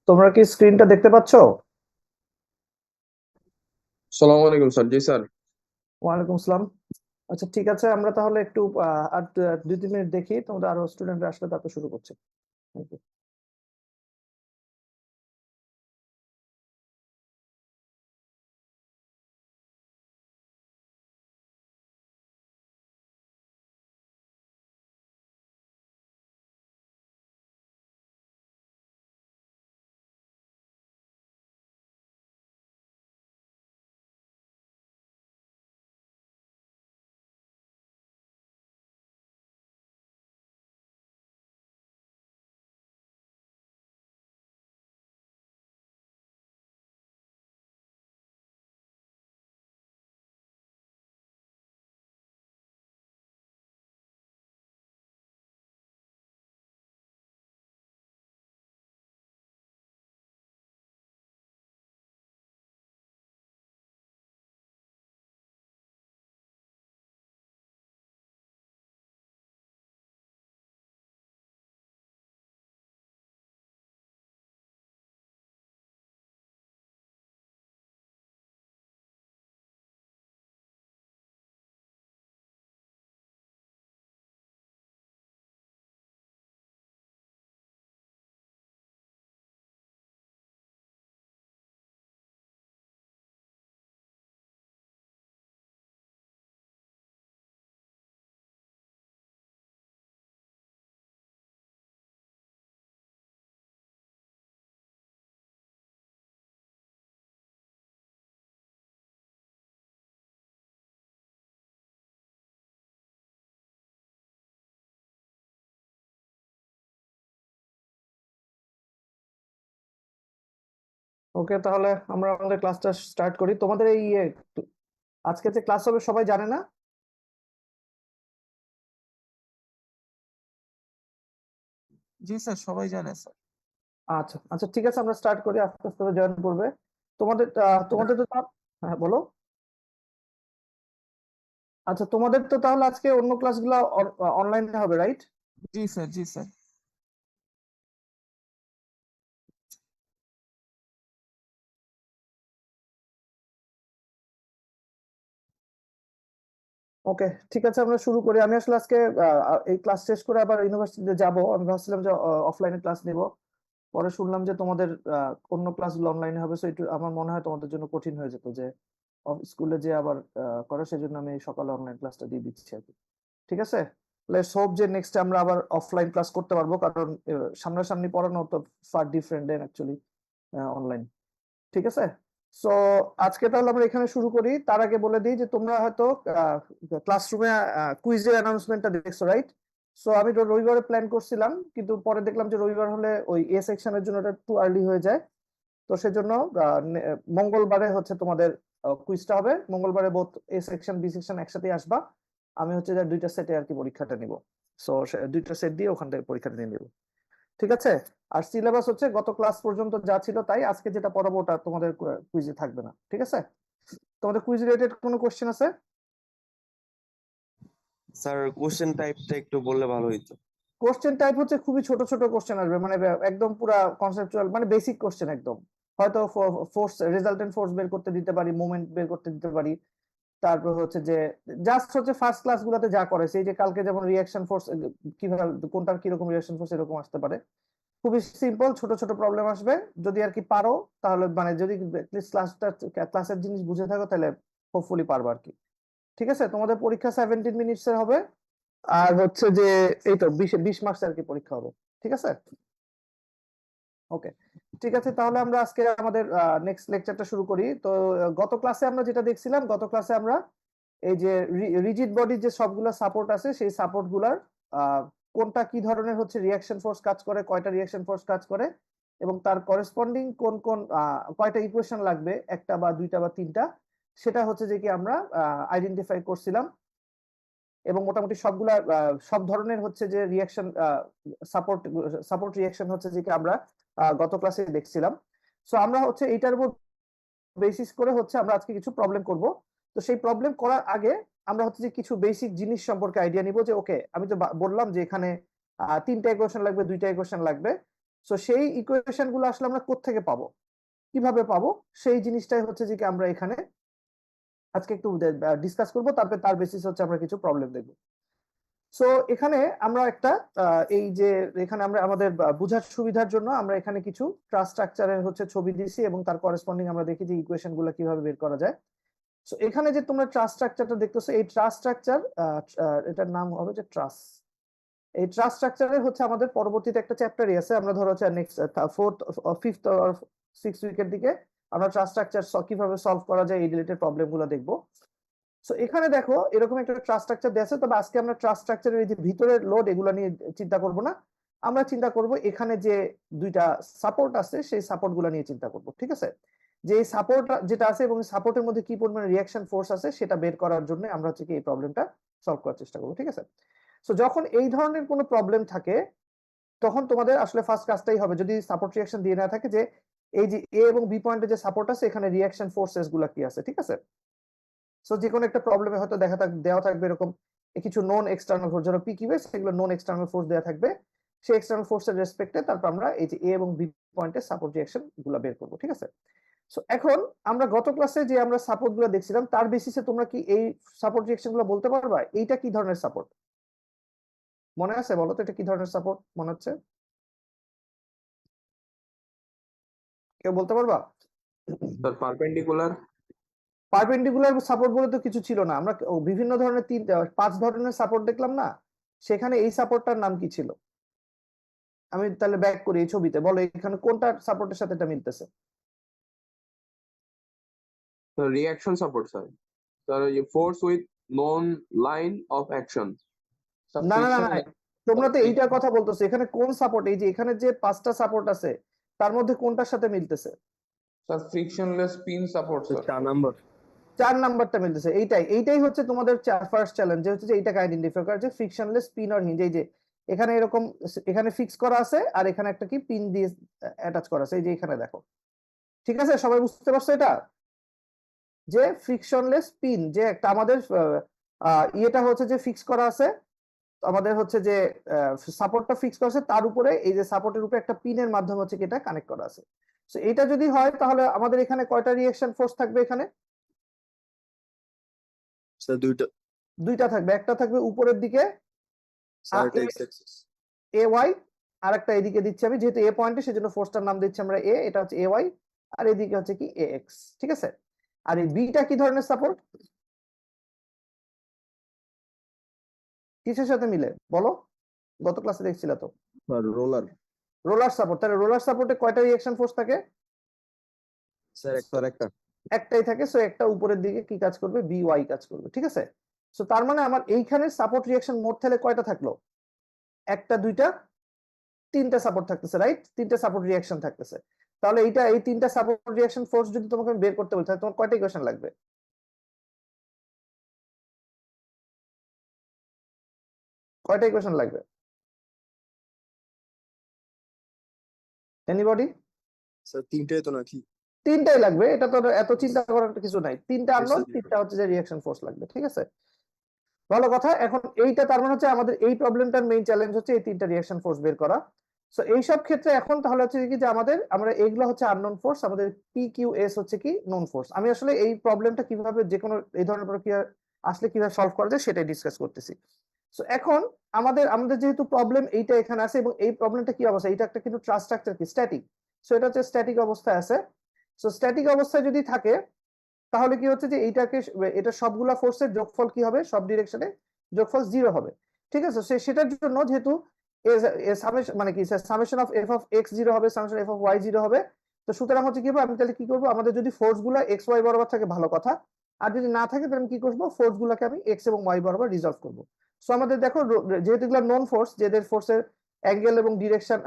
তোমরা কি স্ক্রিনটা দেখতে পাচ্ছো? সালাম আলাইকুম স্যার। জি স্যার। ওয়ালাইকুম আসসালাম। আচ্ছা, ঠিক আছে, আমরা তাহলে একটু আর 2-3 মিনিট দেখি, তোমাদের আরো স্টুডেন্ট আসলে তারপর শুরু করছে। Thank you. ওকে, তাহলে আমরা আমাদের ক্লাসটা স্টার্ট করি। তোমাদের এই আজকে যে ক্লাস হবে সবাই জানে না? জি স্যার, সবাই জানে স্যার। আচ্ছা আচ্ছা, ঠিক আছে, আমরা স্টার্ট করি, আস্তে আস্তে জয়েন করবে। তোমাদের তোমাদের তো হ্যাঁ, বলো। আচ্ছা, তোমাদের তো তাহলে আজকে অন্য ক্লাসগুলো অনলাইনে হবে, রাইট? জি স্যার, জি স্যার। ওকে, ঠিক আছে, আমরা শুরু করি। আমি আসলে আজকে এই ক্লাস শেষ করে আবার ইউনিভার্সিটিতে যাব। আমি ভাবছিলাম যে অফলাইনে ক্লাস নিব, পরে শুনলাম যে তোমাদের অন্য ক্লাসগুলো অনলাইনে হবে, সো একটু আমার মনে হয় তোমাদের জন্য কঠিন হয়ে যেত যে স্কুলে যে আবার করো, সেজন্য আমি সকালে অনলাইন ক্লাসটা দিয়ে দিচ্ছি আর কি। ঠিক আছে, লেটস হোপ যে নেক্সট আমরা আবার অফলাইন ক্লাস করতে পারবো, কারণ সামনাসামনি পড়ানো তো ফার ডিফারেন্ট দেন অ্যাকচুয়ালি অনলাইন। ঠিক আছে, সো আজকে তাহলে আমরা এখানে শুরু করি। তার আগে বলে দিই যে তোমরা হয়তো ক্লাসরুমে কুইজের অ্যানাউন্সমেন্টটা দেখছো, রাইট? সো আমি তো রবিবারে প্ল্যান করছিলাম, কিন্তু পরে দেখলাম যে রবিবার হলে ওই এ সেকশনের জন্য এটা একটু আর্লি হয়ে যায়। তো সেজন্য মঙ্গলবারে হচ্ছে তোমাদের কুইজটা হবে। মঙ্গলবারে both A section B section একসাথে আসবা। আমি হচ্ছে যে দুইটা সেটে আর কি পরীক্ষাটা নিব। সো দুইটা সেট দিয়ে ওখান থেকে পরীক্ষাটা নিয়ে নিব। ঠিক আছে, আর সিলেবাস হচ্ছে গত ক্লাস পর্যন্ত যা ছিল তাই। আজকে যেটা পড়াবো ওটা তোমাদের কুইজে থাকবে না। ঠিক আছে, তোমাদের কুইজ রিলেটেড কোনো কোশ্চেন আছে? স্যার কোশ্চেন টাইপটা একটু বললে ভালো হইতো। কোশ্চেন টাইপ হচ্ছে খুবই ছোট ছোট কোশ্চেন আসবে, মানে একদম পুরা কনসেপচুয়াল, মানে বেসিক কোশ্চেন একদম। হয়তো ফোর্স, রেজাল্টেন্ট ফোর্স বের করতে দিতে পারি, মুভমেন্ট বের করতে দিতে পারি। তারপর হচ্ছে যে জাস্ট হচ্ছে ফার্স্ট ক্লাস গুলাতে যা করে, সেই যে কালকে যেমন রিয়াকশন ফোর্স কিভাবে, কোনটার কিরকম রিয়াকশন ফোর্স, এরকম আসতে পারে। খুবই সিম্পল ছোট ছোট প্রবলেম আসবে। যদি আর কি পারো, তাহলে মানে যদি ক্লাসের জিনিস বুঝে থাকো, তাহলে হোপফুলি পারবো আর কি। ঠিক আছে, তোমাদের পরীক্ষা 17 মিনিটস এর হবে। আর হচ্ছে যে এই তো 20 মার্কস আর কি পরীক্ষা হবে। ঠিক আছে, ওকে, ঠিক আছে, তাহলে আমরা আজকে আমাদের নেক্সট লেকচারটা শুরু করি। তো গত ক্লাসে আমরা যেটা দেখছিলাম, গত ক্লাসে আমরা এই যে রিজিড বডির যে সবগুলা সাপোর্ট আছে, সেই সাপোর্ট গুলার কোনটা কি ধরনের হচ্ছে রিয়াকশন ফোর্স কাজ করে, কয়টা রিয়াকশন ফোর্স কাজ করে, এবং তার করেসপন্ডিং কোন কোন কয়টা ইকুয়েশন লাগবে, একটা বা দুইটা বা তিনটা, সেটা হচ্ছে যে কি আমরা আইডেন্টিফাই করছিলাম। এবং মোটামুটি সবগুলা সব ধরনের হচ্ছে যে রিয়াকশন, সাপোর্ট সাপোর্ট রিয়াকশন হচ্ছে যে কি আমরা গত ক্লাসে দেখছিলাম। সো আমরা হচ্ছে এইটার উপর বেসিস করে হচ্ছে আমরা আজকে কিছু প্রবলেম করব। তো সেই প্রবলেম করার আগে আমরা হচ্ছে যে কিছু বেসিক জিনিস সম্পর্কে আইডিয়া নিব, যে ওকে আমি তো বললাম যে এখানে তিনটা ইকুয়েশন লাগবে, দুইটা ইকুয়েশন লাগবে। সো সেই ইকুয়েশন গুলো আসলে আমরা কোত্থেকে পাবো, কিভাবে পাবো, সেই জিনিসটাই হচ্ছে যে কি আমরা এখানে আজকে একটু ডিসকাস করবো, তারপরে তার বেসিস হচ্ছে আমরা কিছু প্রবলেম দেখবো। সো এখানে আমরা একটা এই যে এখানে আমরা আমাদের বোঝার সুবিধার জন্য আমরা এখানে কিছু ট্রাস স্ট্রাকচারের হচ্ছে ছবি দিয়েছি এবং তার করেসপন্ডিং আমরা দেখি যে ইকুয়েশন গুলো কিভাবে বের করা যায়। সো এখানে যে তোমরা ট্রাস স্ট্রাকচারটা দেখতেছো, এই ট্রাস স্ট্রাকচার এটার নাম হবে যে ট্রাস। এই ট্রাস স্ট্রাকচারে হচ্ছে আমাদের পরবর্তীতে একটা চ্যাপ্টারই আছে, আমরা ধরো হচ্ছে next 4th 5th or 6th উইকের দিকে আমরা ট্রাস স্ট্রাকচার কিভাবে সলভ করা যায় এই রিলেটেড প্রবলেম গুলো দেখবো। সো এখানে দেখো এরকম একটা ট্রাস স্ট্রাকচার দেয়া আছে, তবে আজকে আমরা ট্রাস স্ট্রাকচারের এই যে ভিতরের লোড এগুলো নিয়ে চিন্তা করব না, আমরা চিন্তা করব এখানে যে দুইটা সাপোর্ট আছে সেই সাপোর্ট গুলো নিয়ে চিন্তা করব। ঠিক আছে, যে সাপোর্ট যেটা আছে এবং সাপোর্টের মধ্যে কি পরিমাণ রিঅ্যাকশন ফোর্স আছে সেটা বের করার জন্য আমরা হচ্ছে কি এই প্রবলেমটা সলভ করার চেষ্টা করব। ঠিক আছে, সো যখন এই ধরনের কোনো প্রবলেম থাকে তখন তোমাদের আসলে ফার্স্ট কাজটাই হবে, যদি সাপোর্ট রিঅ্যাকশন দিয়ে না থাকে, যে এই যে এ এবং বি পয়েন্টে যে সাপোর্ট আছে এখানে রিঅ্যাকশন ফোর্সেস গুলো কি আছে। ঠিক আছে, সো যে কোনো একটা প্রবলেমে হয়তো দেওয়া থাকবে এরকম কিছু নন এক্সটার্নাল ফোর্স, ধরো পি কিউ এস, সেগুলো নন এক্সটার্নাল ফোর্স দেওয়া থাকবে, সেই এক্সটার্নাল ফোর্সের রেসপেক্টে তারপর আমরা এই যে এ এবং বি পয়েন্টে সাপোর্ট রিঅ্যাকশন গুলো বের করবো। ঠিক আছে, সো এখন আমরা গত ক্লাসে যে আমরা সাপোর্ট গুলো দেখছিলাম তার বেসিসে তোমরা কি এই সাপোর্ট রিঅ্যাকশন গুলো বলতে পারবা এইটা কি ধরনের সাপোর্ট? মনে আছে? বলো তো এটা কি ধরনের সাপোর্ট মনে হচ্ছে, কেউ বলতে পারবা? Sir perpendicular. পারপেন্ডিকুলার সাপোর্ট বলে তো কিছু ছিল না, আমরা বিভিন্ন ধরনের 5 ধরনের সাপোর্ট দেখলাম না, সেখানে এই সাপোর্টটার নাম কি ছিল? আমি তাহলে ব্যাক করি এই ছবিতে, বলো এখানে কোনটা সাপোর্টের সাথে এটা মিলতেছে? Sir reaction support sir. Sir এই force with non line of action. না না না না, তোমরা তো এইটার কথা বলতেছো, এখানে কোন সাপোর্ট, এই যে এখানে যে 5টা সাপোর্ট আছে তার মধ্যে কোনটার সাথে মিলতেছে? Sir frictionless pin support sir. 4 number. 4 নাম্বারটা মিলতেছে, এইটাই হচ্ছে তোমাদের ফার্স্ট চ্যালেঞ্জ, যে হচ্ছে যে এইটাকে আইডেন্টিফাই করা, যে ফ্রিকশনলেস পিন অর হিঞ্জ। এই যে এখানে এরকম এখানে ফিক্স করা আছে আর এখানে একটা কি পিন দিয়ে অ্যাটাচ করা আছে, এই যে এখানে দেখো। ঠিক আছে, সবাই বুঝতে পারছো এটা, যে ফ্রিকশনলেস পিন যে একটা আমাদের ইয়েটা হচ্ছে যে ফিক্স করা আছে, আমাদের হচ্ছে যে সাপোর্টটা ফিক্স করা আছে, তার উপরে এই যে সাপোর্টের উপরে একটা পিনের মাধ্যমে হচ্ছে কি এটা কানেক্ট করা আছে। সো এটা যদি হয় তাহলে আমাদের এখানে কয়টা রিঅ্যাকশন ফোর্স থাকবে? এখানে স্যার দুইটা থাকবে, একটা থাকবে উপরের দিকে এ ওয়াই, আর একটা এদিকে দিচ্ছি আমি, যেহেতু এ পয়েন্টে সেজন্য ফোর্সটার নাম দিচ্ছি আমরা এ, এটা হচ্ছে এ ওয়াই, আর এদিকে হচ্ছে কি এ এক্স। ঠিক আছে, আর এই বিটা কি ধরনের সাপোর্ট, কিসের সাথে মিলে বলো? গত ক্লাসে দেখছিল তো, রোলার। Roller support. তাহলে রোলার সাপোর্টে কয়টা রিঅ্যাকশন ফোর্স থাকে? স্যার একটা। একটাই থাকে, সো একটা উপরের দিকে কি কাজ করবে? বি ওয়াই কাজ করবে। ঠিক আছে, সো তার মানে আমার এইখানে সাপোর্ট রিঅ্যাকশন মোট তাহলে কয়টা থাকলো? একটা, দুইটা, তিনটা সাপোর্ট থাকতেছে, রাইট? তিনটা সাপোর্ট রিঅ্যাকশন থাকতেছে। তাহলে এই তিনটা সাপোর্ট রিঅ্যাকশন ফোর্স যদি তোমাকে আমি বের করতে বলি তাহলে তোমার কয়টা ইকুয়েশন লাগবে? কয়টা ইকুয়েশন লাগবে? এনিবডি? স্যার তিনটাই তো নাকি? তিনটাই লাগবে, এটা তো এত চিন্তা করার কিছু নাই, তিনটা Yes, আননোন, sir. তিনটা হচ্ছে যে রিঅ্যাকশন ফোর্স লাগবে। ঠিক আছে, ভালো কথা। এখন এইটা তার মানে হচ্ছে আমাদের এই প্রবলেমটার মেইন চ্যালেঞ্জ হচ্ছে এই তিনটা রিঅ্যাকশন ফোর্স বের করা। সো এই সব ক্ষেত্রে এখন তাহলে হচ্ছে কি যে আমরা এইগুলো হচ্ছে আননোন ফোর্স, আমাদের পি কিউ এস হচ্ছে কি নোন ফোর্স। আমি আসলে এই প্রবলেমটা কিভাবে যে কোনো এই ধরনের প্রক্রিয়া আসলে কিভাবে সলভ করা যায় সেটাই ডিসকাস করতেছি। সো এখন আমাদের যেহেতু প্রবলেম এইটা এখানে আছে এবং এই প্রবলেমটা কি অবস্থা, এটা একটা কিন্তু ট্রাস স্ট্রাকচার কি স্ট্যাটিক, সো এটা হচ্ছে স্ট্যাটিক অবস্থায় আছে। সো স্ট্যাটিক অবস্থায় যদি থাকে তাহলে কি হচ্ছে যে এটা সবগুলা ফোর্সের যোগফল কি হবে? সব ডিরেকশনে যোগফল 0 হবে। ঠিক আছে, সেটার জন্য যেহেতু মানে কি summation of F of x 0 হবে, সামেশন এফ অফ ওয়াই 0 হবে, তো সুতরাং হচ্ছে কি হবে, আমি তাহলে কি করবো, আমাদের যদি ফোর্স গুলা এক্স ওয়াই বরাবর থাকে ভালো কথা, আর যদি না থাকে তাহলে আমি কি করবো, ফোর্স গুলাকে আমি এক্স এবং ওয়াই বরাবর রিজলভ করবো। সো আমাদের দেখো যেহেতু এগুলো নন ফোর্স, যেদের ফোর্সের অ্যাঙ্গেল এবং ডিরেকশন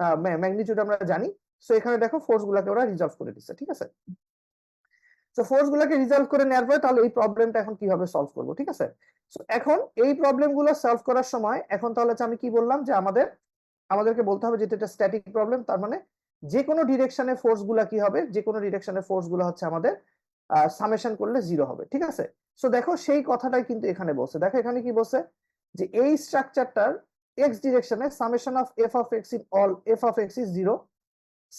ম্যাগনিটিউড আমরা জানি, সো এখানে দেখো ফোর্স গুলাকে ওরা রিজলভ করে দিচ্ছে। ঠিক আছে, সো ফোর্স গুলোকে রিজলভ করে নেওয়ার পরে তাহলে এই প্রবলেমটা এখন কিভাবে সলভ করব? ঠিক আছে, সো এখন এই প্রবলেম গুলো সলভ করার সময় এখন তাহলে আমি কি বললাম যে আমাদেরকে বলতে হবে যেটা এটা স্ট্যাটিক প্রবলেম, তার মানে যে কোনো ডিরেকশনে ফোর্স গুলা কি হবে, যে কোনো ডিরেকশনে ফোর্স গুলো হচ্ছে আমাদের সামেশন করলে 0 হবে। ঠিক আছে, সো দেখো সেই কথাটাই কিন্তু এখানে বলছে, দেখো এখানে কি বলছে যে এই স্ট্রাকচারটার এক্স ডিরেকশনে summation of F of X in all F of X is 0,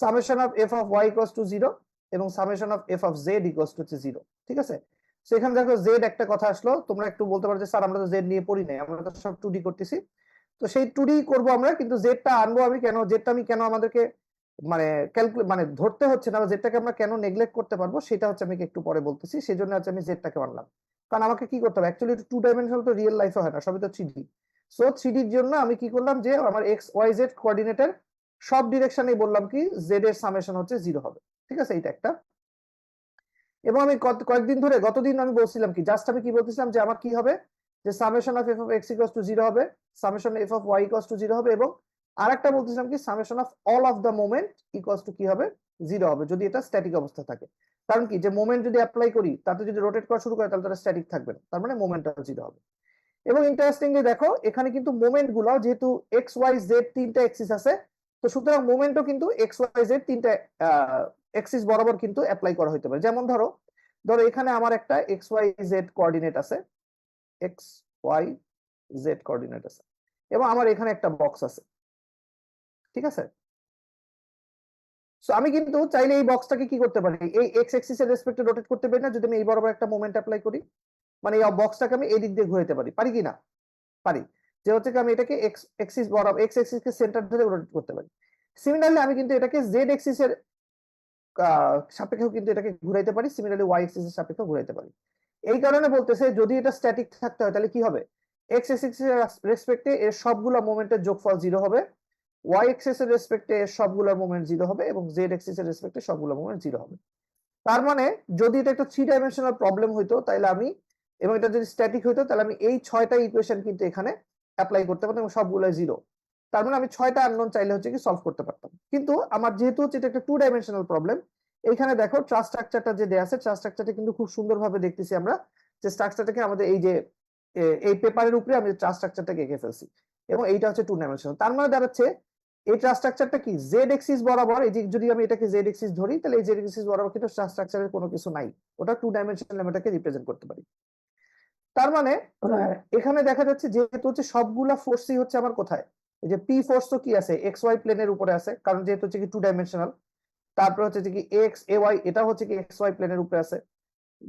summation of F of Y equals to 0 এবং summation of F of Z equals to 0। ঠিক আছে, তো এখানে দেখো জেড একটা কথা আসলো, তোমরা একটু বলতে পারো যে স্যার আমরা তো জেড নিয়ে পড়ি নাই, আমরা তো সব 2D করতেছি। তো সেই 2D করব আমরা, কিন্তু জেডটা আনবো আমি কেন, জেডটা আমি কেন আমাদেরকে মানে ক্যালকুলেট মানে ধরতে হচ্ছে না, জেডটাকে আমরা কেন নেগলেক্ট করতে পারবো সেটা হচ্ছে আমি একটু পরে বলতেছি। সেই জন্য হচ্ছে আমি জেডটাকে আনলাম, কারণ আমাকে কি করতে হবে, অ্যাকচুয়ালি 2 ডাইমেনশনাল তো রিয়েল লাইফে হয় না, সবই তো 3D। সো 3D এর জন্য আমি কি করলাম যে আমার এক্স ওয়াই জেড কোঅর্ডিনেটের সব ডিরেকশনেই বললাম কি জেড এর সামেশন হচ্ছে 0 হবে। ঠিক আছে, এইটা একটা। এবং আমি কয়েকদিন ধরে, গতদিন আমি বলছিলাম কি, জাস্ট আমি কি বলতেছিলাম যে আমার কি হবে, যে summation of F of X equals to 0 হবে, summation F of Y equals to 0 হবে, এবং আরেকটা বলতেছিলাম কি summation of all of the moment equals to কি হবে, 0 হবে, যদি এটা স্ট্যাটিক অবস্থা থাকে। কারণ কি, যে মোমেন্ট যদি অ্যাপ্লাই করি তাতে যদি রোটেট করা শুরু করে তাহলে তারা স্ট্যাটিক থাকবে না, তার মানে মোমেন্টটা 0 হবে। এবং ইন্টারেস্টিংলি দেখো এখানে কিন্তু মোমেন্ট গুলো যেহেতু এক্স ওয়াই জেড তিনটা এক্সিস আছে, তো সুতরাং মোমেন্টও কিন্তু এক্স ওয়াই জেড তিনটা এক্সিস বরাবর কিন্তু অ্যাপ্লাই করা হতে পারে। যেমন ধরো এখানে আমার একটা এক্স ওয়াই জেড কোঅর্ডিনেট আছে, এক্স ওয়াই জেড কোঅর্ডিনেট আছে, এবং আমার এখানে একটা বক্স আছে। ঠিক আছে, সো আমি কিন্তু চাইলে এই বক্সটাকে কি করতে পারি, এই এক্স এক্সিস এর রেসপেক্টে রোটেট করতে পারি না, যদি আমি এই বরাবর একটা মোমেন্ট অ্যাপ্লাই করি, মানে এই বক্সটাকে আমি এই দিক দিয়ে ঘুরাতে পারি, পারি কি না? পারি। যে হচ্ছে কি আমি এটাকে এক্স এক্সিস বরাবর, এক্স এক্সিস কে সেন্টার ধরে রোটেট করতে পারি। সিমিলারলি আমি কিন্তু এটাকে জেড এক্সিস এর সাপেক্ষেও কিন্তু এটাকে ঘুরাইতে পারি, সিমিলারলি ওয়াই এক্সিস এর সাপেক্ষেও ঘুরাইতে পারি। এই কারণে বলতেছে যদি এটা স্ট্যাটিক থাকতে হয় তাহলে কি হবে, এক্স এক্সিস এর রেসপেক্টে এর সবগুলো মোমেন্টের যোগফল 0 হবে, ওয়াই এক্সিস এর রেসপেক্টে এর সবগুলো মোমেন্ট 0 হবে, এবং জেড এক্সিস এর রেসপেক্টে সবগুলো মোমেন্ট 0 হবে। তার মানে যদি এটা একটা 3 ডাইমেনশনাল প্রবলেম হইতো তাহলে আমি, এবং এটা যদি স্ট্যাটিক হইতো তাহলে আমি এই 6টা ইকুয়েশন কিন্তু এখানে অ্যাপ্লাই করতে পারতাম এবং সবগুলো 0। তার মানে আমি 6টা আননোন চাইলে হচ্ছে কি সলভ করতে পারতাম। কিন্তু আমার যেহেতু হচ্ছে এটা একটা 2 ডাইমেনশনাল প্রবলেম, এইখানে দেখো ট্রাস্ট স্ট্রাকচারটা যে দেয়া আছে, ট্রাস্ট স্ট্রাকচারটা কিন্তু খুব সুন্দরভাবে দেখতেছি আমরা, যে স্ট্রাকচারটাকে আমাদের এই যে এই পেপারের উপরে আমি ট্রাস্ট স্ট্রাকচারটাকে এঁকে ফেলছি, এবং এইটা হচ্ছে 2 ডাইমেনশনাল। তার মানে দাঁড়াচ্ছে এই ট্রাস্ট স্ট্রাকচারটা কি জেড এক্সিস বরাবর, এই যে যদি আমি এটাকে জেড এক্সিস ধরি তাহলে এই জেড এক্সিস বরাবর কিন্তু ট্রাস্ট স্ট্রাকচারের কোনো কিছু নাই, ওটা 2 ডাইমেনশনাল আমি এটাকে রিপ্রেজেন্ট করতে পারি। তার মানে এখানে দেখা যাচ্ছে যেহেতু হচ্ছে সবগুলা ফোর্সই হচ্ছে আমার কোথায়, এই যে পি ফোর্স তো কি আছে এক্স ওয়াই প্লেনের উপরে আছে, কারণ যেহেতু হচ্ছে কি 2 ডাইমেনশনাল। তারপর হচ্ছে কি এক্স এ ওয়াই, এটা হচ্ছে কি এক্স ওয়াই প্লেনের উপরে আছে,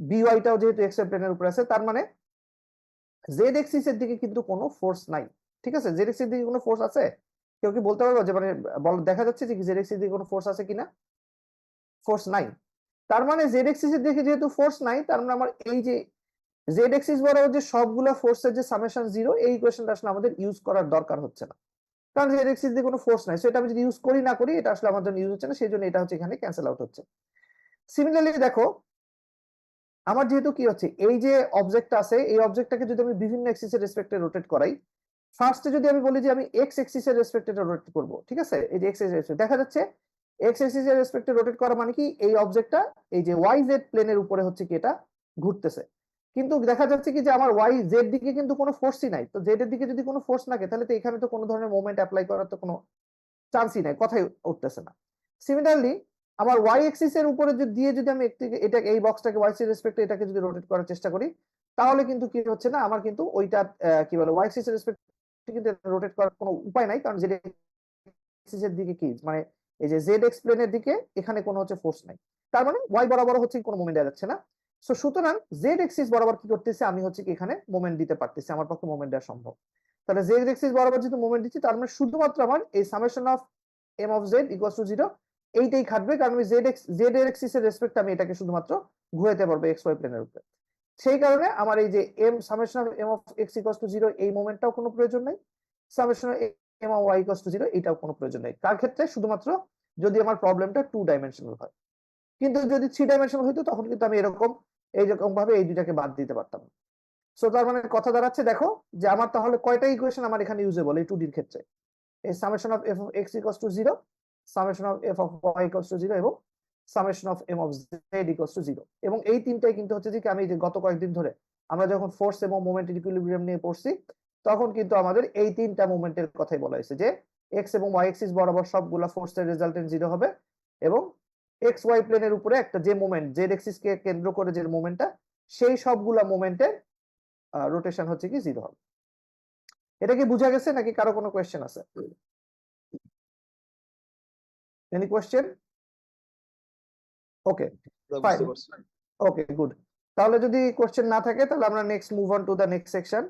বি ওয়াইটাও যেহেতু এক্স ওয়াই প্লেনের উপরে আছে, তার মানে জেড এক্সিস এর দিকে কিন্তু কোনো ফোর্স নাই। ঠিক আছে, জেড এক্সিস এর দিকে কোনো ফোর্স আছে, কেউ কি বলতে পারবো যে মানে দেখা যাচ্ছে যে জেড এক্সিস এর দিকে কোনো ফোর্স আছে কিনা? ফোর্স নাই। তার মানে জেড এক্সিস এর দিকে যেহেতু ফোর্স নাই, তার মানে আমার এই যে জেড এক্সিস বরাবর যে সবগুলা ফোর্সের যে সামেশন 0, এই ইকুয়েশনটা আসলে আমাদের ইউজ করার দরকার হচ্ছে না, কারণ জেড এক্সিস দিয়ে কোনো ফোর্স নাই। সেটা আমি যদি ইউজ করি না করি এটা আসলে আমার জন্য ইউজ হচ্ছে না, সেই জন্য এটা হচ্ছে এখানে ক্যান্সেল আউট হচ্ছে। সিমিলারলি দেখো আমার যেহেতু কি হচ্ছে এই যে অবজেক্টটা আছে, এই অবজেক্টটাকে যদি আমি বিভিন্ন এক্সিসের রেসপেক্টে রোটেট করাই, ফার্স্টে যদি আমি বলি যে আমি এক্স এক্সিসের রেসপেক্টে রোটেট করব, ঠিক আছে, এই যে এক্স এক্সিস দেখা যাচ্ছে এক্স এক্সিসের রেসপেক্টে রোটেট করা মানে কি এই অবজেক্টটা এই যে ওয়াই জেড প্লেনের উপরে হচ্ছে কি এটা ঘুরতেছে, কিন্তু দেখা যাচ্ছে কি যে আমার ওয়াই জেড দিকে কিন্তু কোনো ফোর্সই নাই। তো জেড এর দিকে যদি কোনো ফোর্স না থাকে তাহলে তো এখানে তো কোনো ধরনের মোমেন্ট অ্যাপ্লাই করার তো কোনো চান্সই নাই, কথাই উঠতেছে না। সিমিলারলি আমার ওয়াই এক্সিস এর উপরে দিয়ে যদি আমি এটা এই বক্সটাকে ওয়াই এর রেসপেক্টে এটাকে যদি রোটেট করার চেষ্টা করি, তাহলে কিন্তু কি হচ্ছে না, আমার কিন্তু ওইটা কি বলে ওয়াই এক্সিস এর রেসপেক্টে কিন্তু রোটেট করার কোনো উপায় নাই, কারণ জেড এক্সিস এর দিকে কি মানে এই যে জেড এক্স প্লেনের দিকে এখানে কোনো হচ্ছে ফোর্স নাই, তার মানে ওয়াই বরাবর হচ্ছে কোনো মোমেন্ট দেওয়া যাচ্ছে না। সো সুতরাং জেড এক্সিস বরাবর কি করতেছে, আমি হচ্ছে কি এখানে মোমেন্ট দিতে পারতেছি, আমার পক্ষে মোমেন্ট দেওয়া সম্ভব। তাহলে জেড এক্সিস বরাবর যেহেতু মোমেন্ট দিচ্ছি, তার মানে শুধুমাত্র আমার এই summation of M of Z equals to 0 এইটাই খাটবে, কারণ আমি জেড এর এক্সিস এর রেসপেক্টে আমি এটাকে শুধুমাত্র ঘুরাতে পারবো এক্স ওয়াই প্লেনের উপরে। সেই কারণে আমার এই যে M summation of M of X equals to 0 এই মোমেন্টটাও কোনো প্রয়োজন নাই, summation of M of Y equals to 0 এটাও কোনো প্রয়োজন নাই। কার ক্ষেত্রে? শুধুমাত্র যদি আমার প্রবলেমটা 2 ডাইমেনশনাল হয়। কিন্তু যদি 3 ডাইমেনশনাল হইতো তখন কিন্তু আমি এরকম এইরকম ভাবে এই দুটাকে বাদ দিতে পারতাম। সো তার মানে কথা দাঁড়াচ্ছে দেখো যে আমার তাহলে কয়টা ইকুয়েশন আমার এখানে ইউজেবল এই 2D এর ক্ষেত্রে, এই summation of F of X equals to 0, summation of F of Y equals to 0 এবং summation of M of Z equals to 0। এবং এই তিনটাই কিন্তু হচ্ছে যে আমি যে গত কয়েকদিন ধরে আমরা যখন ফোর্স এবং মোমেন্টের ইকুইলিব্রিয়াম নিয়ে পড়ছি, তখন কিন্তু আমাদের এই তিনটা মোমেন্টের কথাই বলা হয়েছে, যে এক্স এবং ওয়াই এক্সিস বরাবর সবগুলা ফোর্সের রেজাল্টেন্ট 0 হবে, এবং এক্স ওয়াই প্লেনের উপরে একটা যে মোমেন্ট জেড এক্সিস কে কেন্দ্র করে যে মোমেন্টটা, সেই সবগুলা মোমেন্টের রোটেশন হচ্ছে কি 0 হবে। এটা কি বোঝা গেছে নাকি কারো কোনো কোয়েশ্চেন আছে? Any question? Okay, sir fine, বুঝতে পারছি। Okay, good. তাহলে যদি কোশ্চেন না থাকে তাহলে আমরা next move on to the next section.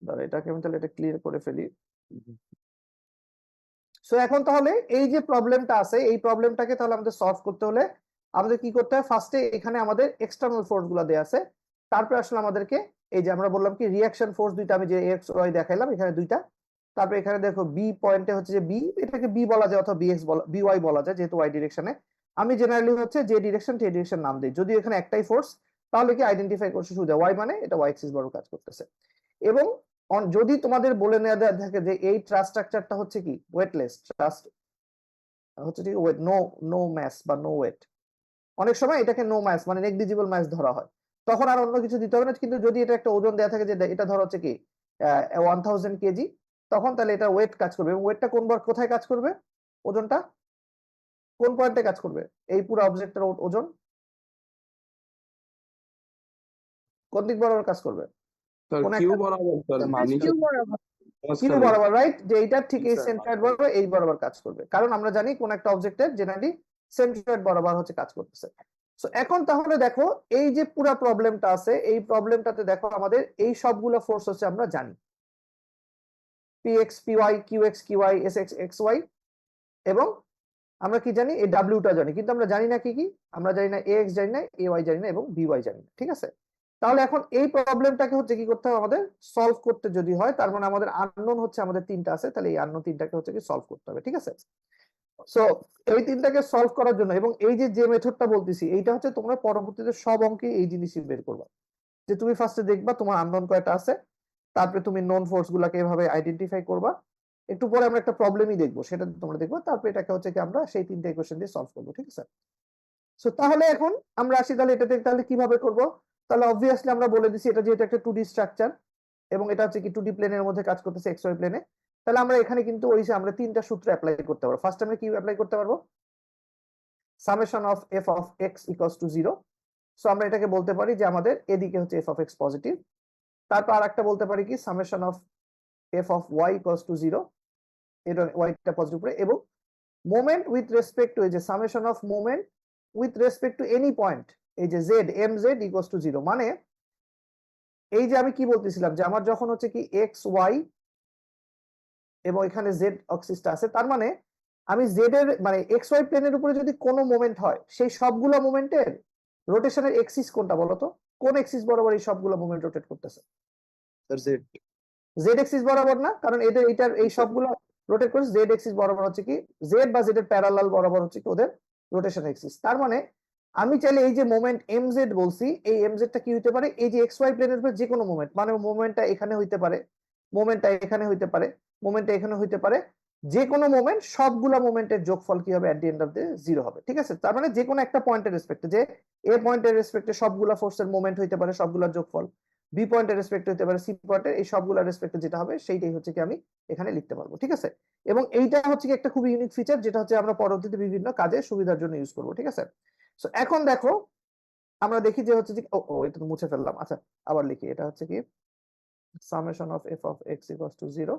দাঁড়া, এটাকে আমি তাহলে এটা ক্লিয়ার করে ফেলি। সো এখন তাহলে এই যে প্রবলেমটা আছে, এই প্রবলেমটাকে তাহলে আমাদের সলভ করতে হলে আমাদের কি করতে হয়? ফার্স্টে এখানে আমাদের এক্সটার্নাল ফোর্স গুলো দেয়া আছে, তারপরে আসলে আমাদেরকে এই যে আমরা বললাম কি রিঅ্যাকশন ফোর্স দুইটা, আমি যে এক্স ওয়াই দেখাইলাম এখানে দুইটা, তারপরে এখানে দেখো বি পয়েন্টে হচ্ছে যে বি, এটাকে বি বলা যায় অথবা বিএক্স বলা, বিওয়াই বলা যায় যেহেতু ওয়াই ডিরেকশনে। আমি জেনারেলি হচ্ছে যে ডিরেকশন সেই ডিরেকশন নাম দিই, যদি এখানে একটাই ফোর্স তাহলে কি আইডেন্টিফাই করতে সুবিধা, ওয়াই মানে এটা ওয়াই এক্সিস বরাবর কাজ করতেছে। এবং যদি তোমাদের বলে নেওয়া থাকে যে এই ট্রাস স্ট্রাকচারটা হচ্ছে কি ওয়েটলেস, ট্রাস্ট হচ্ছে কি ওয়েট, নো নো ম্যাস বা নো ওয়েট, অনেক সময় এটাকে নো ম্যাস মানে নেগলিজিবল ম্যাস ধরা হয়, তখন আর অন্য কিছু দিতে হবে না। কিন্তু যদি এটা একটা ওজন দেওয়া থাকে যে এটা ধরো হচ্ছে কি 1000 কেজি, তখন তাহলে এটা ওয়েট কাজ করবে। এবং ওয়েটটা কোথায় কাজ করবে? ওজনটা কোন পয়েন্টে কাজ করবে? এই পুরো অবজেক্টের ওজন কোন দিক বরাবর কাজ করবে? স্যার কোন কিউ একটা বরাবর স্যার, নিচে কিউ মাঝখানে। বরাবর, রাইট? যে এইটা ঠিক জি এই স্যার, সেন্ট্রয়েড বরাবর, এই বরাবর কাজ করবে, কারণ আমরা জানি কোন একটা অবজেক্টের জেনারেলি সেন্ট্রয়েড বরাবর হচ্ছে কাজ করতেছে। সো এখন তাহলে দেখো এই যে পুরো প্রবলেমটা আছে, এই প্রবলেমটাতে দেখো আমাদের এই সবগুলো ফোর্স হচ্ছে আমরা জানি, PX PY, QX QY, SX XY, এবং আমরা কি জানি? এই ডাব্লিউটা জানি, কিন্তু আমরা জানি না কি কি? আমরা জানি না এক্স, জানি না এওয়াই, জানি না এবং বিওয়াই জানি না, ঠিক আছে? তাহলে এখন এই প্রবলেমটাকে হচ্ছে কি করতে হবে আমাদের? সলভ করতে যদি হয়, তার মানে আমাদের আননোন হচ্ছে আমাদের তিনটা আছে, তাহলে এই আননোন তিনটাকে হচ্ছে কি সলভ করতে হবে, ঠিক আছে? সো এই তিনটাকে সলভ করার জন্য, এবং এই যে মেথডটা বলতেছি এইটা হচ্ছে তোমরা পরবর্তীতে সব অঙ্কে এই জিনিসই বের করবা, যে তুমি ফার্স্টে দেখবা তোমার আননোন কয়টা আছে, তারপরে তুমি নোন ফোর্স গুলাকে এভাবে আইডেন্টিফাই করবা, একটু পরে আমরা একটা প্রবলেমই দেখবো, সেটা তোমরা দেখবো, তারপরে এটাকে হচ্ছে কি আমরা সেই তিনটা ইকুয়েশন দিয়ে সলভ করবো, ঠিক আছে? সো তাহলে এখন আমরা আসি তাহলে এটাতে তাহলে কিভাবে করব? তাহলে অবভিয়াসলি আমরা বলে দিছি এটা যেহেতু একটা 2D স্ট্রাকচার এবং এটা হচ্ছে কি 2D প্লেনের মধ্যে কাজ করতেছে, এক্স ওয়াই প্লেনে, তাহলে আমরা এখানে কিন্তু ওই যে আমরা তিনটা সূত্র অ্যাপ্লাই করতে পারবো। ফার্স্ট আমরা কি অ্যাপ্লাই করতে পারবো? Summation of F of X equals to 0। So আমরা এটাকে বলতে পারি যে আমাদের এদিকে হচ্ছে এফ অফ এক্স পজিটিভ। তারপর আরেকটা বলতে পারি কি summation of F of Y equals to 0, এটা ওয়াইটা পজিটিভ করে, এবং মোমেন্ট উইথ রেসপেক্ট টু এই যে summation of moment with respect to any point, এই যে Z M Z equals to 0, মানে এই যে আমি কি বলতেছিলাম যে আমার যখন হচ্ছে কি এক্স ওয়াই এবং এখানে জেড অক্সিসটা আছে, তার মানে আমি জেড এর মানে এক্স ওয়াই প্লেনের উপরে যদি কোনো মোমেন্ট হয়, সেই সবগুলো মোমেন্টের রোটেশনের এক্সিস কোনটা বলতো? কোন এক্সিস বরাবর এই সবগুলো মোমেন্ট রোটেট করতেছে? Sir Z. জেড এক্সিস বরাবর না, কারণ এদের এইটার এই সবগুলো রোটেট করে জেড এক্সিস বরাবর হচ্ছে কি জেড বা জেড এর প্যারালাল বরাবর হচ্ছে কি ওদের রোটেশন এক্সিস। তার মানে আমি চাইলে এই যে মোমেন্ট এম জেড বলছি, এই এম জেডটা কি হইতে পারে? এই যে এক্স ওয়াই প্লেনের উপর যে কোনো মোমেন্ট, মানে মোমেন্টটা এখানে হইতে পারে, মোমেন্টটা এখানে হইতে পারে, মোমেন্টটা এখানে হইতে পারে, যে কোনো মোমেন্ট, সবগুলা মোমেন্টের যোগফল কি হবে? এট দি এন্ড অফ দ্য 0 হবে, ঠিক আছে? তার মানে যে কোনো একটা পয়েন্টের রেসপেক্টে, যে এ পয়েন্টের রেসপেক্টে সবগুলা ফোর্সের মোমেন্ট হইতে পারে, সবগুলা যোগফল, বি পয়েন্টের রেসপেক্ট হতে পারে, সি পয়েন্টের, এই সবগুলোর রেসপেক্টে যেটা হবে সেইটাই হচ্ছে কি আমি এখানে লিখতে পারবো, ঠিক আছে? এবং এইটা হচ্ছে কি একটা খুব ইউনিক ফিচার, যেটা হচ্ছে আমরা পরবর্তীতে বিভিন্ন কাজে সুবিধার জন্য ইউজ করবো, ঠিক আছে? সো এখন দেখো আমরা দেখি যে হচ্ছে যে এটা তো মুছে ফেললাম, আচ্ছা আবার লিখি, এটা হচ্ছে কি summation of F of X equals to 0,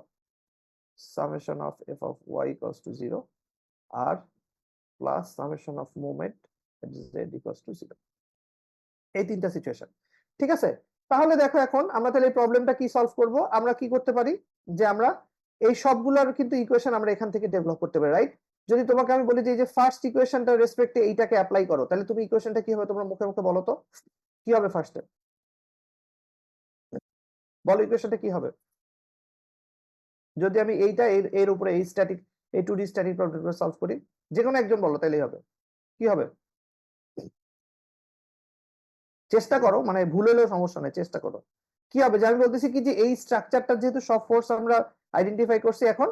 summation of F of Y equals to 0, আর plus summation of moment Z equals to 0, এই তিনটা সিচুয়েশন, ঠিক আছে? তাহলে দেখো এখন আমরা তাহলে এই প্রবলেমটা কি সলভ করব? আমরা কি করতে পারি যে আমরা এই সবগুলোর কিন্তু ইকুয়েশন আমরা এখান থেকে ডেভেলপ করতে পারি, রাইট? যদি তোমাকে আমি বলি যে এই যে ফার্স্ট ইকুয়েশনটার রেসপেক্টে এইটাকে অ্যাপ্লাই করো, তাহলে তুমি ইকুয়েশনটা কি হবে? তোমরা মুখে মুখে বলো তো কি হবে? ফার্স্টে বলো ইকুয়েশনটা কি হবে? যদি আমি এইটা এর উপরে এই স্ট্যাটিক, এই 2D স্ট্যাটিক প্রবলেমটা সলভ করি, যে কোনো একজন বলো তাইলেই হবে, কি হবে? চেষ্টা করো, মানে ভুল হলেও সমস্যা নেই, চেষ্টা করো। কি হবে? যে আমি বলতেছি কি যে এই স্ট্রাকচারটা যেহেতু সব ফোর্স আমরা আইডেন্টিফাই করছি, এখন